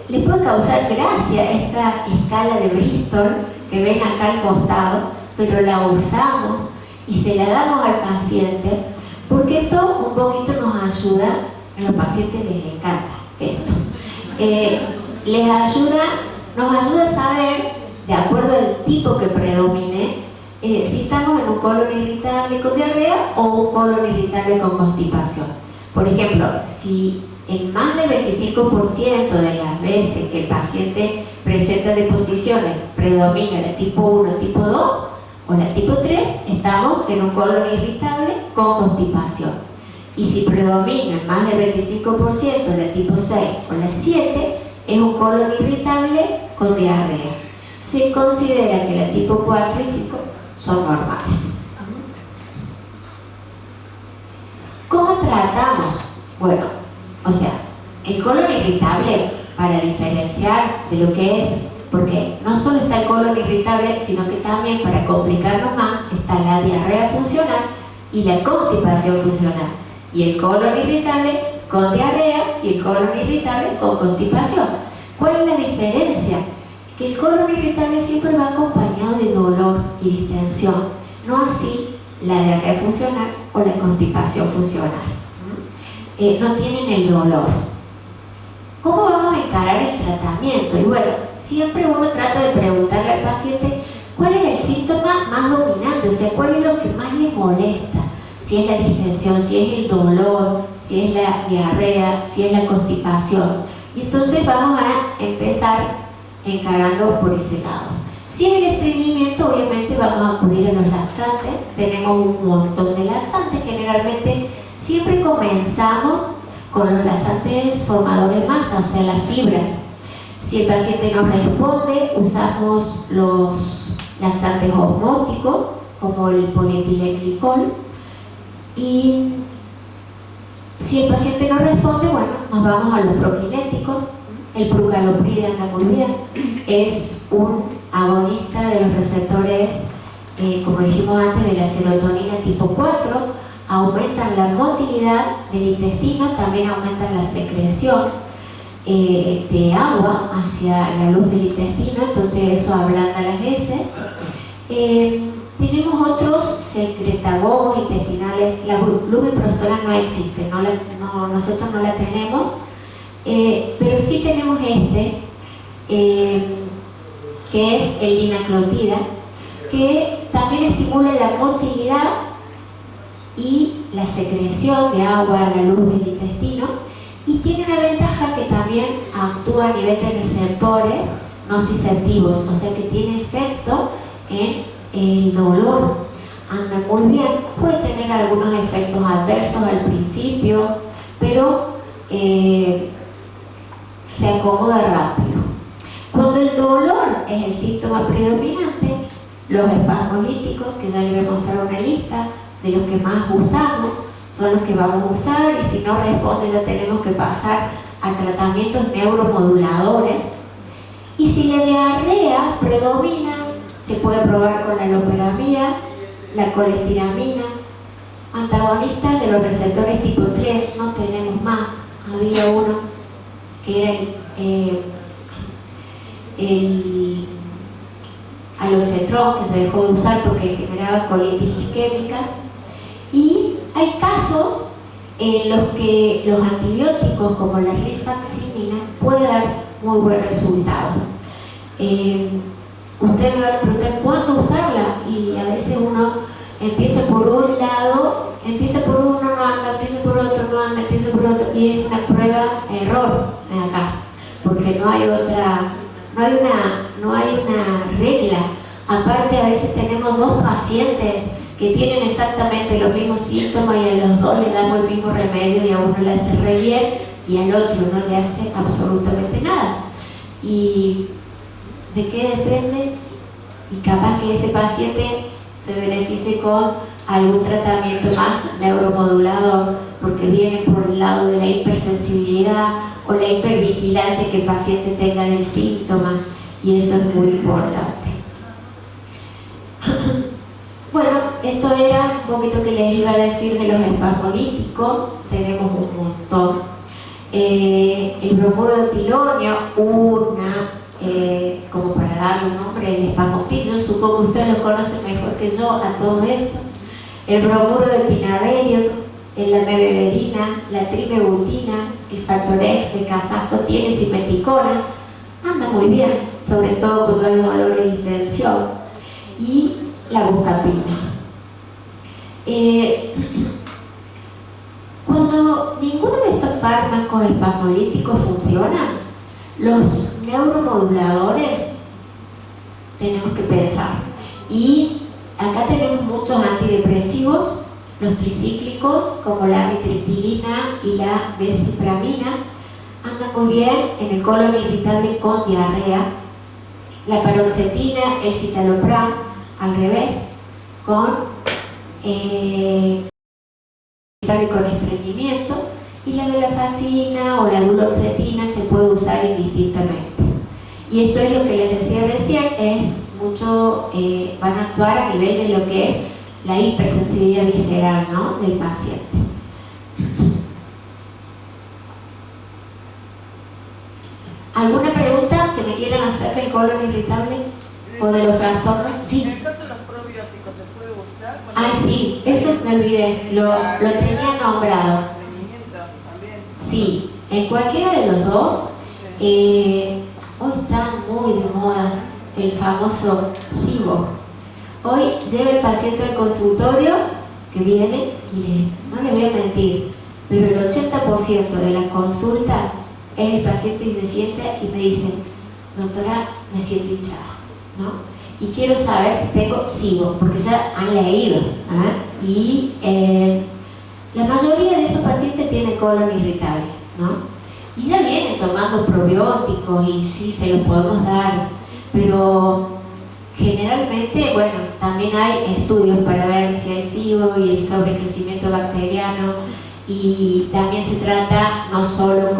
Les puede causar gracia esta escala de Bristol que ven acá al costado, pero la usamos y se la damos al paciente porque esto un poquito nos ayuda, a los pacientes les encanta esto. Nos ayuda a saber, de acuerdo al tipo que predomine, si estamos en un colon irritable con diarrea o un colon irritable con constipación. Por ejemplo, si en más del 25% de las veces que el paciente presenta deposiciones predomina la tipo 1, tipo 2 o la tipo 3, estamos en un colon irritable con constipación. Y si predomina más del 25% la tipo 6 o la 7, es un colon irritable con diarrea. Se considera que la tipo 4 y 5 son normales. ¿Cómo tratamos? Bueno, o sea, el colon irritable, para diferenciar de lo que es, porque no solo está el colon irritable, sino que también, para complicarnos más, está la diarrea funcional y la constipación funcional. Y el colon irritable con diarrea y el colon irritable con constipación. ¿Cuál es la diferencia? Que el colon irritable siempre va acompañado de dolor y distensión, no así la diarrea funcional o la constipación funcional. No tienen el dolor. ¿Cómo vamos a encarar el tratamiento? Y bueno, siempre uno trata de preguntarle al paciente cuál es el síntoma más dominante, o sea, cuál es lo que más le molesta. Si es la distensión, si es el dolor, si es la diarrea, si es la constipación. Y entonces vamos a empezar encarando por ese lado. Si es el estreñimiento, obviamente vamos a acudir a los laxantes. Tenemos un montón de laxantes. Generalmente siempre comenzamos con los laxantes formadores de masa, o sea, las fibras. Si el paciente nos responde, usamos los laxantes osmóticos, como el polietilenglicol. Y si el paciente no responde, bueno, nos vamos a los prokinéticos. El prucalopride anda muy bien, es un agonista de los receptores, como dijimos antes, de la serotonina tipo 4, aumentan la motilidad del intestino, también aumentan la secreción de agua hacia la luz del intestino, entonces eso ablanda las heces. Tenemos otros secretagogos intestinales. La lubiprostol no existe, nosotros no la tenemos, pero sí tenemos este, que es el linaclotida, que también estimula la motilidad y la secreción de agua a la luz del intestino, y tiene una ventaja que también actúa a nivel de receptores nociceptivos, o sea que tiene efecto en el dolor. Anda muy bien, puede tener algunos efectos adversos al principio, pero se acomoda rápido. Cuando el dolor es el síntoma predominante, los espasmolíticos, que ya les voy a mostrar una lista, de los que más usamos, son los que vamos a usar, y si no responde ya tenemos que pasar a tratamientos neuromoduladores. Y si la diarrea predomina, se puede probar con la loperamida, la colestiramina, antagonistas de los receptores tipo 3, no tenemos más. Había uno que era el alocetrón, que se dejó de usar porque generaba colitis isquémicas. Y hay casos en los que los antibióticos como la rifaximina pueden dar muy buen resultado. Ustedes me van a preguntar cuándo usarla, y a veces uno empieza por un lado, empieza por uno, no anda, empieza por otro, no anda, empieza por otro, y es una prueba-error acá, porque no hay una regla. Aparte, a veces tenemos dos pacientes que tienen exactamente los mismos síntomas y a los dos le damos el mismo remedio, y a uno le hace re bien y al otro no le hace absolutamente nada. ¿Y de qué depende? Y capaz que ese paciente se beneficie con algún tratamiento más neuromodulador, porque viene por el lado de la hipersensibilidad o la hipervigilancia que el paciente tenga del síntoma, y eso es muy importante. Bueno, esto era un poquito que les iba a decir de los espasmolíticos. Tenemos un montón. El bromuro de pilonio, como para darle un nombre, el espasmopil, yo supongo que ustedes lo conocen mejor que yo a todo esto. El bromuro de pinaverio, la mebeverina, la trimebutina, el factor X de casasco, tiene simeticona, anda muy bien, sobre todo cuando hay dolor de distensión, y la buscapina. Cuando ninguno de estos fármacos espasmolíticos funciona, los neuromoduladores tenemos que pensar. Y acá tenemos muchos antidepresivos, los tricíclicos como la amitriptilina y la desipramina, andan muy bien en el colon irritable con diarrea. La paroxetina, el citalopram, al revés, con con estreñimiento, y la venlafaxina o la duloxetina se puede usar indistintamente. Y esto es lo que les decía recién, es mucho, van a actuar a nivel de lo que es la hipersensibilidad visceral, ¿no?, del paciente. ¿Alguna pregunta que me quieran hacer del colon irritable o de los trastornos? Sí. En el caso de los probióticos, ¿se puede usar? Ah, sí, eso me olvidé, lo tenía nombrado. Sí, en cualquiera de los dos. Hoy está muy de moda el famoso SIBO. Hoy lleva el paciente al consultorio que viene y no les voy a mentir, pero el 80% de las consultas es el paciente que se sienta y me dice: doctora, me siento hinchada, ¿no? Y quiero saber si tengo SIBO, porque ya han leído, ¿eh? Y la mayoría de esos pacientes tienen colon irritable, ¿no? Y ya vienen tomando probióticos y sí, se los podemos dar, pero generalmente, bueno, también hay estudios para ver si hay SIBO y el sobrecrecimiento bacteriano, y también se trata no solo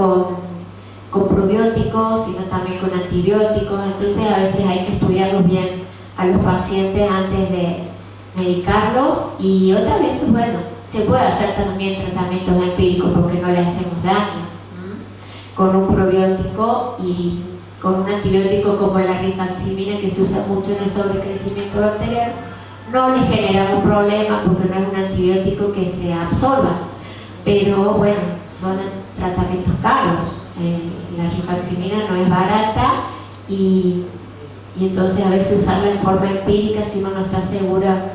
con probióticos, sino también con antibióticos. Entonces a veces hay que estudiarlos bien a los pacientes antes de medicarlos, y otras veces, bueno, se puede hacer también tratamientos empíricos porque no le hacemos daño con un probiótico y con un antibiótico como la rifaximina, que se usa mucho en el sobrecrecimiento bacteriano. No le generamos problemas porque no es un antibiótico que se absorba, pero bueno, son tratamientos caros. La rifaximina no es barata, y entonces a veces usarla en forma empírica, si uno no está segura,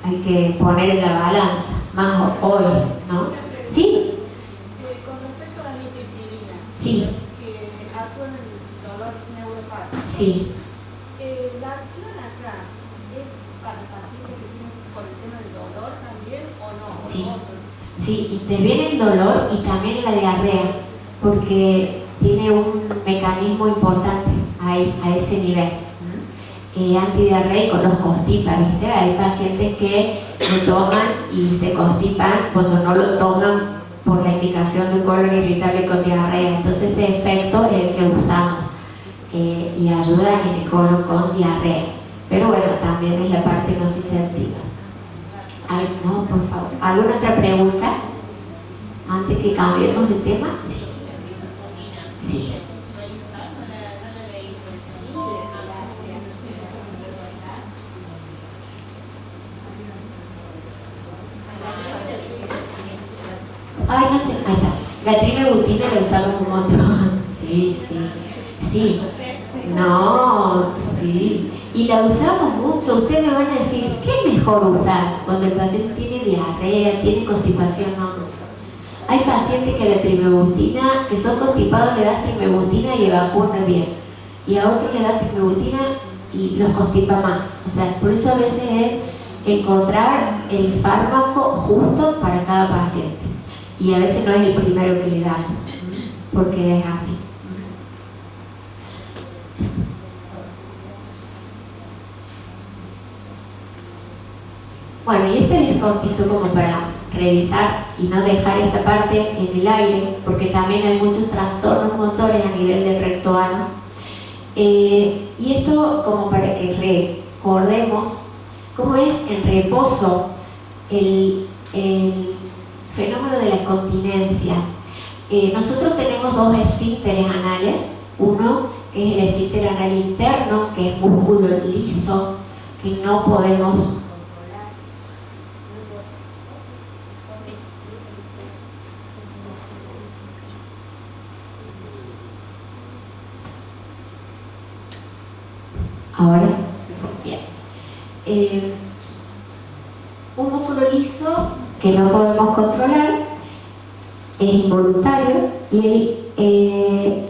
hay que poner en la balanza, más hoy, ¿no? ¿Sí? Con respecto a la amitriptilina, Sí. que actúa en el dolor neuropático. Sí. ¿La acción acá es para pacientes que tienen con el tema del dolor también o no? Sí. Sí, interviene el dolor y también la diarrea, porque tiene un mecanismo importante ahí, a ese nivel. antidiarreicos los constipan, ¿viste? Hay pacientes que lo toman y se constipan cuando no lo toman por la indicación de un colon irritable con diarrea. Entonces ese efecto es el que usamos y ayuda en el colon con diarrea. Pero bueno, también es la parte nociceptiva. No, por favor. ¿Alguna otra pregunta? Antes que cambiemos de tema. Sí. Sí. Ay, no sé, ahí está. La trimebutina la usamos un montón. Sí. No, sí. Y la usamos mucho. Ustedes me van a decir, ¿qué es mejor usar cuando el paciente tiene diarrea, tiene constipación? No. Hay pacientes que la trimebutina, que son constipados, le das trimebutina y evacúan bien. Y a otros le das trimebutina y los constipa más. O sea, por eso a veces es encontrar el fármaco justo para cada paciente. Y a veces no es el primero que le damos, porque es así. Bueno, y esto es cortito como para revisar y no dejar esta parte en el aire, porque también hay muchos trastornos motores a nivel del recto ano. Y esto como para que recordemos cómo es en reposo el fenómeno de la incontinencia. Nosotros tenemos dos esfínteres anales, uno que es el esfínter anal interno, que es músculo liso, que no podemos ahora, bien. Un músculo liso que no podemos controlar es involuntario y el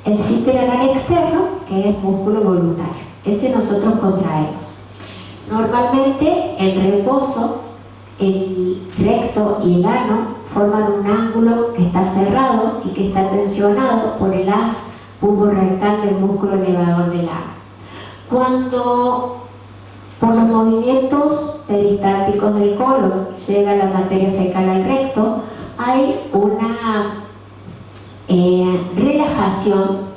esfínter anal externo, que es músculo voluntario. Ese nosotros contraemos. Normalmente en reposo el recto y el ano forman un ángulo que está cerrado y que está tensionado por el haz puborectal del músculo elevador del ano. Cuando por los movimientos peristálticos del colon llega la materia fecal al recto, hay una relajación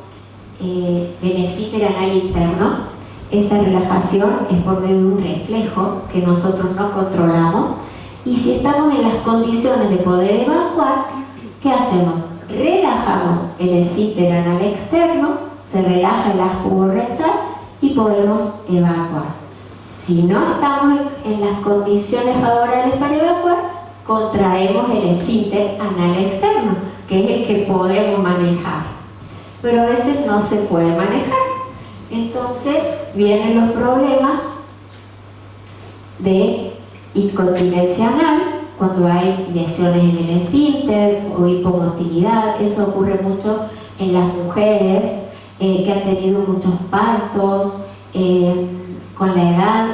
del esfínter anal interno. Esa relajación es por medio de un reflejo que nosotros no controlamos, y si estamos en las condiciones de poder evacuar, ¿qué hacemos? Relajamos el esfínter anal externo, se relaja el haz puborectal y podemos evacuar. Si no estamos en las condiciones favorables para evacuar, contraemos el esfínter anal externo, que es el que podemos manejar, pero a veces no se puede manejar. Entonces vienen los problemas de incontinencia anal cuando hay lesiones en el esfínter o hipomotilidad. Eso ocurre mucho en las mujeres que han tenido muchos partos. Con la edad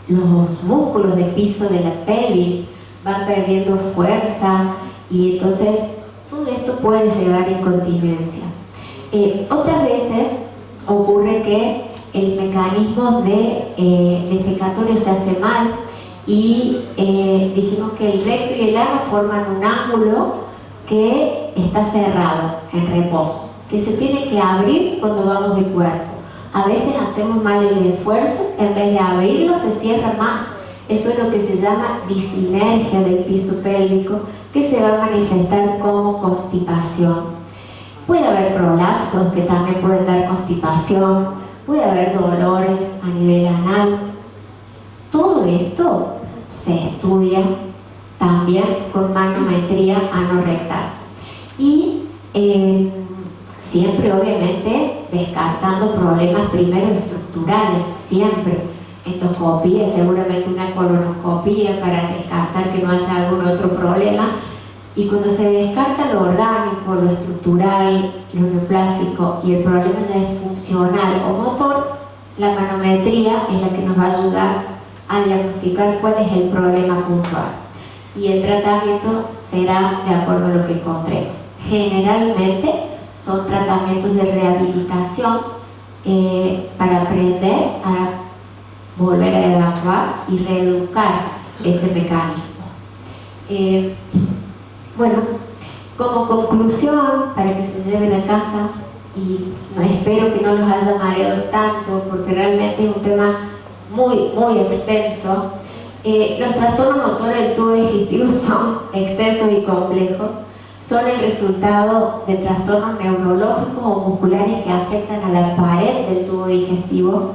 los músculos de piso de la pelvis van perdiendo fuerza y entonces todo esto puede llevar a incontinencia. Otras veces ocurre que el mecanismo defecatorio se hace mal y dijimos que el recto y el ano forman un ángulo que está cerrado en reposo, que se tiene que abrir cuando vamos de cuerpo. A veces hacemos mal el esfuerzo, en vez de abrirlo se cierra más. Eso es lo que se llama disinergia del piso pélvico, que se va a manifestar como constipación. Puede haber prolapsos que también pueden dar constipación, puede haber dolores a nivel anal. Todo esto se estudia también con manometría anorrectal. Y siempre, obviamente, descartando problemas primero estructurales, siempre. Endoscopía, seguramente una colonoscopía para descartar que no haya algún otro problema. Y cuando se descarta lo orgánico, lo estructural, lo neoplásico y el problema ya es funcional o motor, la manometría es la que nos va a ayudar a diagnosticar cuál es el problema puntual. Y el tratamiento será de acuerdo a lo que encontremos. Generalmente son tratamientos de rehabilitación para aprender a volver a evacuar y reeducar ese mecanismo. Bueno, como conclusión, para que se lleven a casa, y espero que no los haya mareado tanto, porque realmente es un tema muy, muy extenso. Los trastornos motores del tubo digestivo son extensos y complejos. Son el resultado de trastornos neurológicos o musculares que afectan a la pared del tubo digestivo.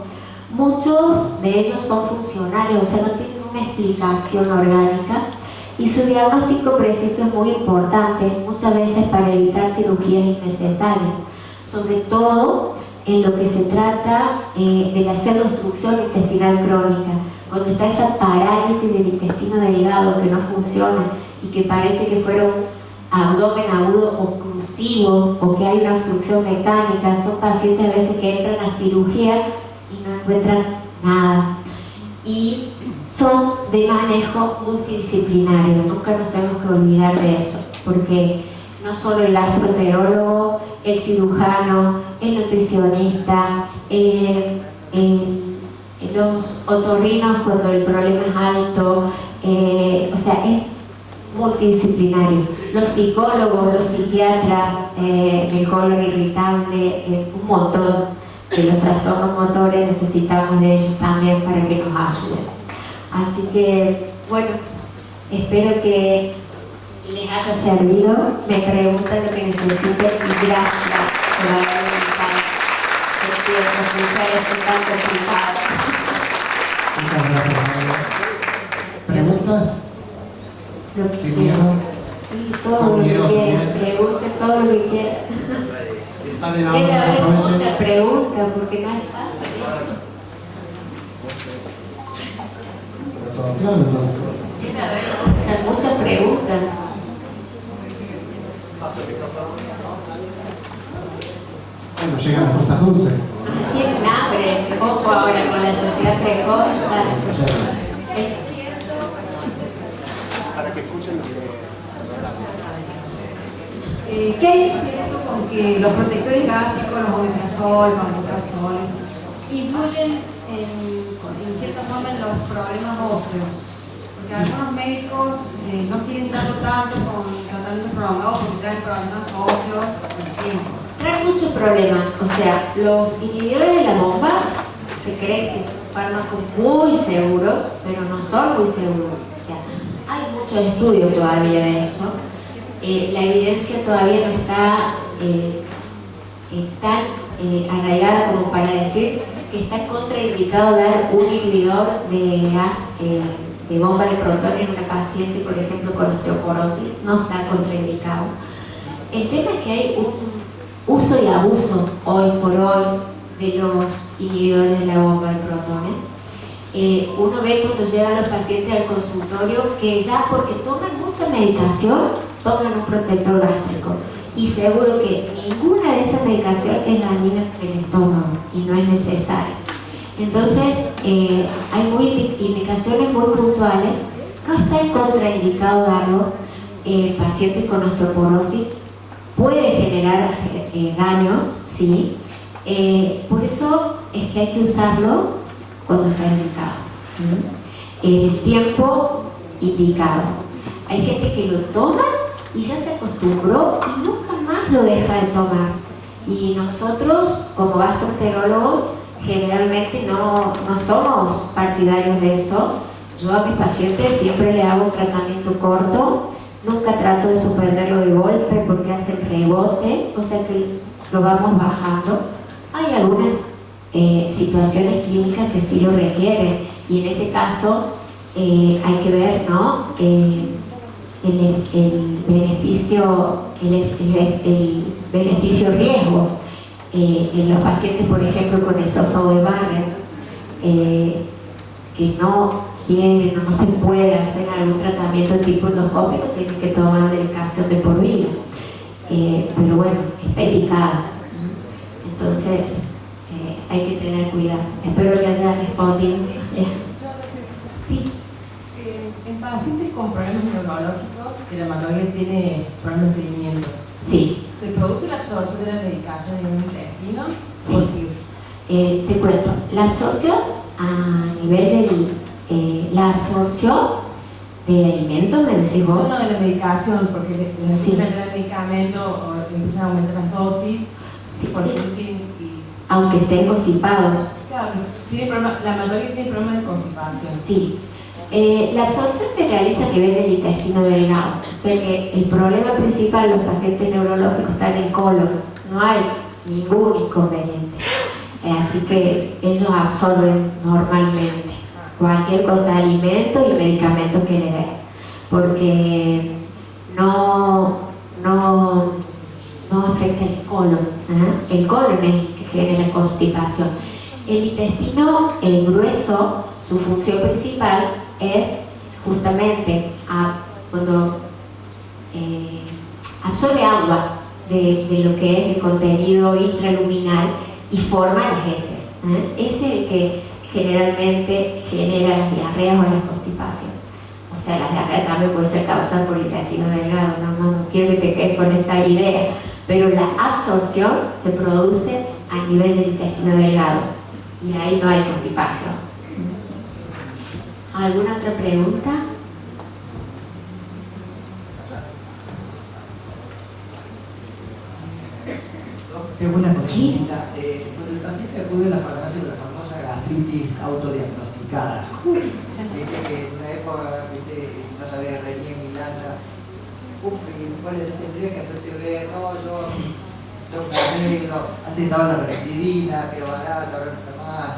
Muchos de ellos son funcionales, o sea, no tienen una explicación orgánica, y su diagnóstico preciso es muy importante, muchas veces para evitar cirugías innecesarias, sobre todo en lo que se trata de la pseudoobstrucción intestinal crónica, cuando está esa parálisis del intestino delgado que no funciona y que parece que fuera un abdomen agudo oclusivo o que hay una obstrucción mecánica. Son pacientes a veces que entran a cirugía y no encuentran nada, y son de manejo multidisciplinario. Nunca nos tenemos que olvidar de eso, porque no solo el gastroenterólogo, el cirujano, el nutricionista, los otorrinos cuando el problema es alto, o sea, es multidisciplinario. Los psicólogos, los psiquiatras, el colon irritable, un montón de los trastornos motores necesitamos de ellos también para que nos ayuden. Así que, bueno, espero que les haya servido. Me preguntan lo que necesiten y gracias por haberme invitado. Escuchar esto tan complicado. Muchas gracias, María. ¿Preguntas? Lo que ¿Sin quieran. miedo? Sí, todo lo que quieran. Pregunten todo lo que quieran. Están en Debe haber aula, muchas aprovechen. preguntas porque no es fácil. Todo claro, entonces. Debe haber muchas preguntas. Bueno, llegan las cosas dulces. Tienen hambre, ojo ahora con la sociedad precoz. Para que escuchen lo que... ¿Qué hay de cierto con que los protectores gástricos, los omeprazol, pantoprazol, influyen en cierta forma en los problemas óseos? Porque algunos médicos no siguen dando tanto con tratamientos prolongados porque traen problemas óseos con el tiempo. Traen muchos problemas, o sea, los inhibidores de la bomba se creen que son fármacos muy seguros, pero no son muy seguros. O sea, hay muchos estudios todavía de eso. La evidencia todavía no está tan arraigada como para decir que está contraindicado dar un inhibidor de gas de bomba de protones en una paciente, por ejemplo, con osteoporosis. No está contraindicado. El tema es que hay un uso y abuso hoy por hoy de los inhibidores de la bomba de protones. Uno ve cuando llegan los pacientes al consultorio que ya porque toman mucha medicación toman un protector gástrico, y seguro que ninguna de esas medicaciones es dañina para el estómago y no es necesaria. Entonces hay indicaciones muy puntuales. No está contraindicado darlo. Pacientes con osteoporosis puede generar daños, ¿sí? Por eso es que hay que usarlo cuando está indicado, en el tiempo indicado. Hay gente que lo toma y ya se acostumbró y nunca más lo deja de tomar. Y nosotros, como gastroenterólogos, generalmente no somos partidarios de eso. Yo a mis pacientes siempre le hago un tratamiento corto, nunca trato de suspenderlo de golpe porque hace rebote, o sea que lo vamos bajando. Hay algunas situaciones clínicas que sí lo requieren, y en ese caso hay que ver, ¿no? El beneficio-riesgo en los pacientes, por ejemplo, con esófago de Barrett, que no quieren o no se puede hacer algún tratamiento tipo endoscópico, tienen que tomar medicación de por vida. Pero bueno, está indicada. Entonces, hay que tener cuidado. Espero que haya respondido. Sí. En pacientes con problemas neurológicos, que la mayoría tiene problemas de estreñimiento, Sí. ¿se produce la absorción de la medicación en el intestino? Sí. Porque Te cuento, la absorción a nivel la absorción del alimento, me decís vos. No, de la medicación, porque necesitan Sí. ya el medicamento o empiezan a aumentar las dosis, Sí, porque sí, y aunque estén constipados. claro, que tienen la mayoría tiene problemas de constipación. Sí. La absorción se realiza a nivel del intestino delgado. O sea que el problema principal de los pacientes neurológicos está en el colon. No hay ningún inconveniente. Así que ellos absorben normalmente cualquier cosa, alimento y medicamentos que le den. Porque no afecta el colon. El colon es el que genera constipación. El intestino grueso, su función principal es justamente cuando absorbe agua de lo que es el contenido intraluminal y forma las heces. Ese es el que generalmente genera las diarreas o las constipaciones. O sea, la diarrea también puede ser causada por intestino delgado, no quiero que te quedes con esa idea, pero la absorción se produce a nivel del intestino delgado y ahí no hay constipación. ¿Alguna otra pregunta? Tengo una consulta. Cuando el paciente acude a la farmacia con la famosa gastritis autodiagnosticada, viste que en una época no sabía reñir ni nada, ¿cuál es? Tendría que hacerte ver, no, yo antes estaba la retidina, que era barata, ahora no está más.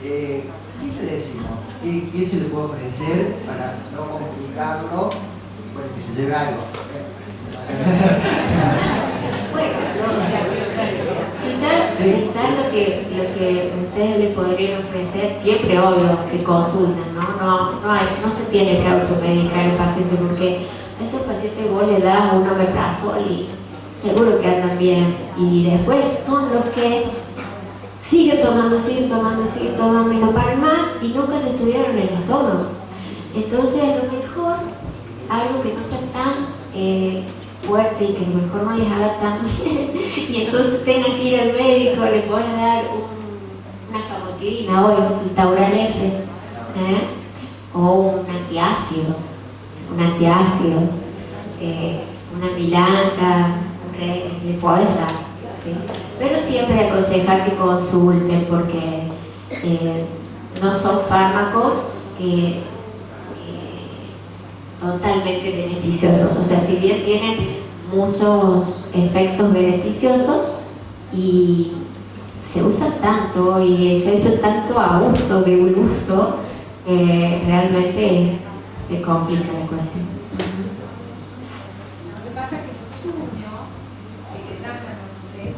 ¿Qué le decimos? ¿Qué se le puede ofrecer para no complicarlo? Bueno, que se lleve algo. Quizás lo que ustedes le podrían ofrecer, siempre obvio que consultan, no se tiene que automedicar el paciente, porque a esos pacientes vos le das un omeprazol y seguro que andan bien, y después son los que siguen tomando y no paran más y nunca se estuvieron en el estómago. Entonces a lo mejor algo que no sea tan fuerte y que a lo mejor no les haga tan bien y entonces tengan que ir al médico, les voy a dar una famotidina o un Tauralese, o un antiácido, una milanta, le puedes dar, ¿sí? Pero siempre aconsejar que consulten porque no son fármacos totalmente beneficiosos, o sea, si bien tienen muchos efectos beneficiosos y se usa tanto y se ha hecho tanto abuso de un uso, realmente se complica la cuestión. Lo que pasa es que junio, que tratan es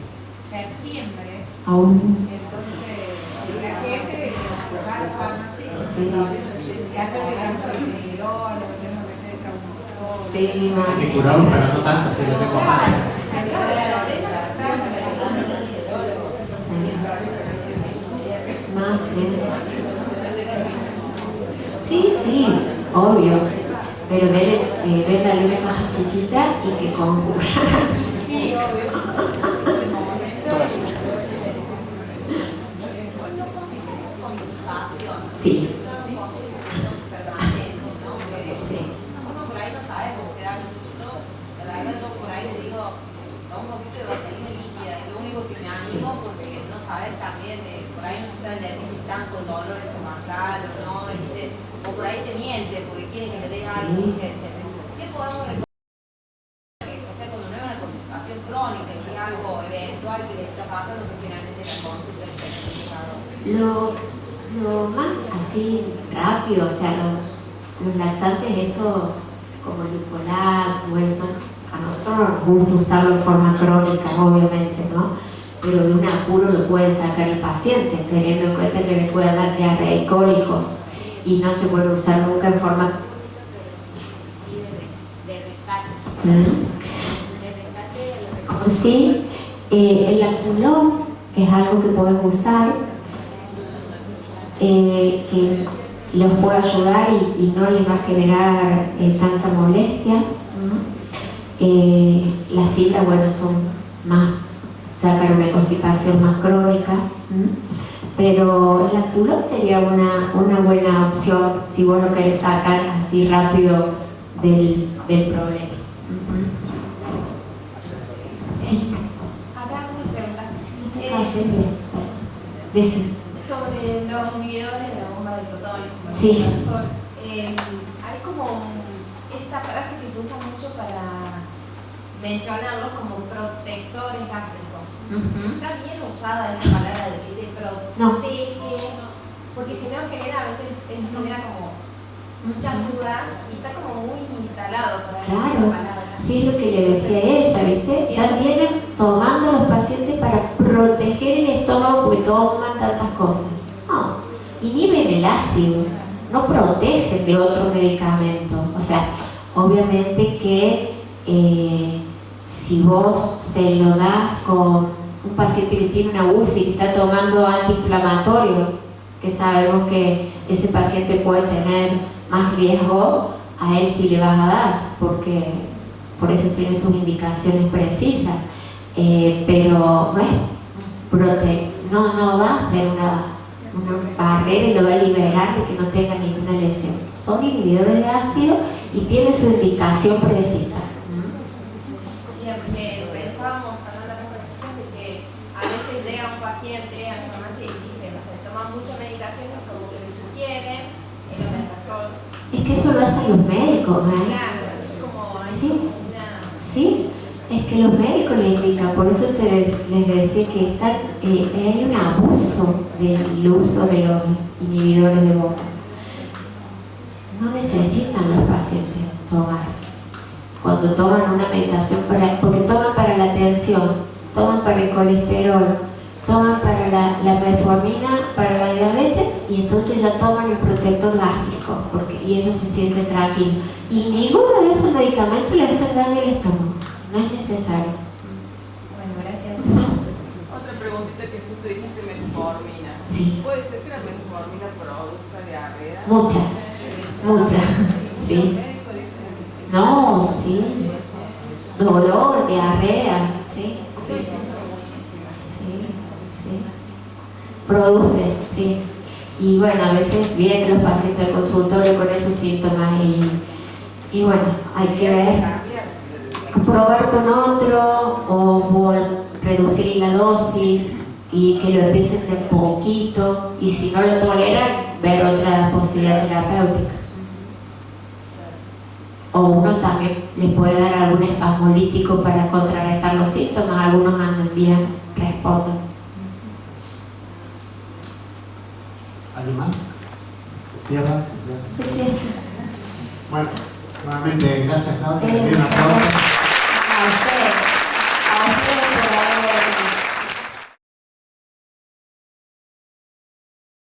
septiembre, Aún. entonces la gente va a la farmacia Sí. y hace el gasto de Miguelón, lo que tenemos que hacer de traumatología. Sí, Hay que curarlo, pero no tanto, si lo tengo más. Más, sí, obvio, pero véndale una caja chiquita y que concurra. Sí, obvio. Sí. Sí. Uno por ahí no sabe cómo quedar mucho. La verdad, yo por ahí le digo, toma un poquito de vaselina líquida. Es lo único que me animo porque no sabes también, por ahí no se saben decir si están con dolor estomacal o no, ¿viste? O por ahí te miente porque quiere que le des algo urgente. ¿Qué podemos recomendar? O sea, cuando no es una concentración crónica, que es algo eventual que le está pasando, que finalmente la consulta es Lo más así rápido, o sea, los laxantes estos como el Dupolax o eso, a nosotros nos gusta usarlo en forma crónica, obviamente, ¿no? Pero de un apuro lo puede sacar el paciente, teniendo en cuenta que le puede dar diarrea y cólicos y no se puede usar nunca en forma sí, el lactulón es algo que puedes usar, que los puede ayudar y no les va a generar tanta molestia. Las fibras, bueno, son más ya para una constipación más crónica. Pero el Lactulón sería una buena opción si vos lo querés sacar así rápido del problema. Sí. Acá hago una pregunta. Sobre los inhibidores de la bomba de protones, como Sí. el profesor, hay como esta frase que se usa mucho para mencionarlos como protectores gástricos. ¿Está bien usada esa palabra de que te protege? Porque si no genera, a veces eso genera como muchas dudas y está como muy instalado para Claro, la palabra. sí es lo que le decía ella, ¿viste? Ya vienen tomando los pacientes para proteger el estómago porque toman tantas cosas. No, inhiben el ácido, no protegen de otro medicamento. O sea, obviamente que si vos se lo das con un paciente que tiene una UCI y que está tomando antiinflamatorios, que sabemos que ese paciente puede tener más riesgo, a él sí le vas a dar, porque por eso tiene sus indicaciones precisas. Pero no va a ser una barrera y lo va a liberar de que no tenga ninguna lesión. Son inhibidores de ácido y tienen su indicación precisa. Bien, porque pensábamos, hablando acá con las chicas, de que a veces llega un paciente a la farmacia y dice, no sé, toma muchas medicaciones como que le sugieren, razón. Es que eso lo hacen los médicos, ¿eh? Claro, es como hay Sí. como una... Sí, es que los médicos le indican, por eso les decía que hay un abuso del uso de los inhibidores de boca. No necesitan los pacientes tomar. Cuando toman una medicación, porque toman para la tensión, toman para el colesterol, toman para la metformina, para la diabetes, y entonces ya toman el protector gástrico, y ellos se sienten tranquilos. Y ninguno de esos medicamentos le hacen daño al estómago, no es necesario. Bueno, gracias. Otra preguntita que justo dijiste, metformina. Sí. ¿Puede ser que la metformina produzca diarrea? Mucha, sí. No, sí. Dolor, diarrea, sí. Sí. Produce, sí. Y bueno, a veces vienen los pacientes al consultorio con esos síntomas y bueno, hay que ver, probar con otro o reducir la dosis y que lo empiecen de poquito, y si no lo toleran, ver otra posibilidad terapéutica. O uno también le puede dar algún espasmolítico para contrarrestar los síntomas, algunos andan bien, responden. ¿Alguien más? ¿Se cierra? Sí. Bueno, nuevamente gracias, Claudia.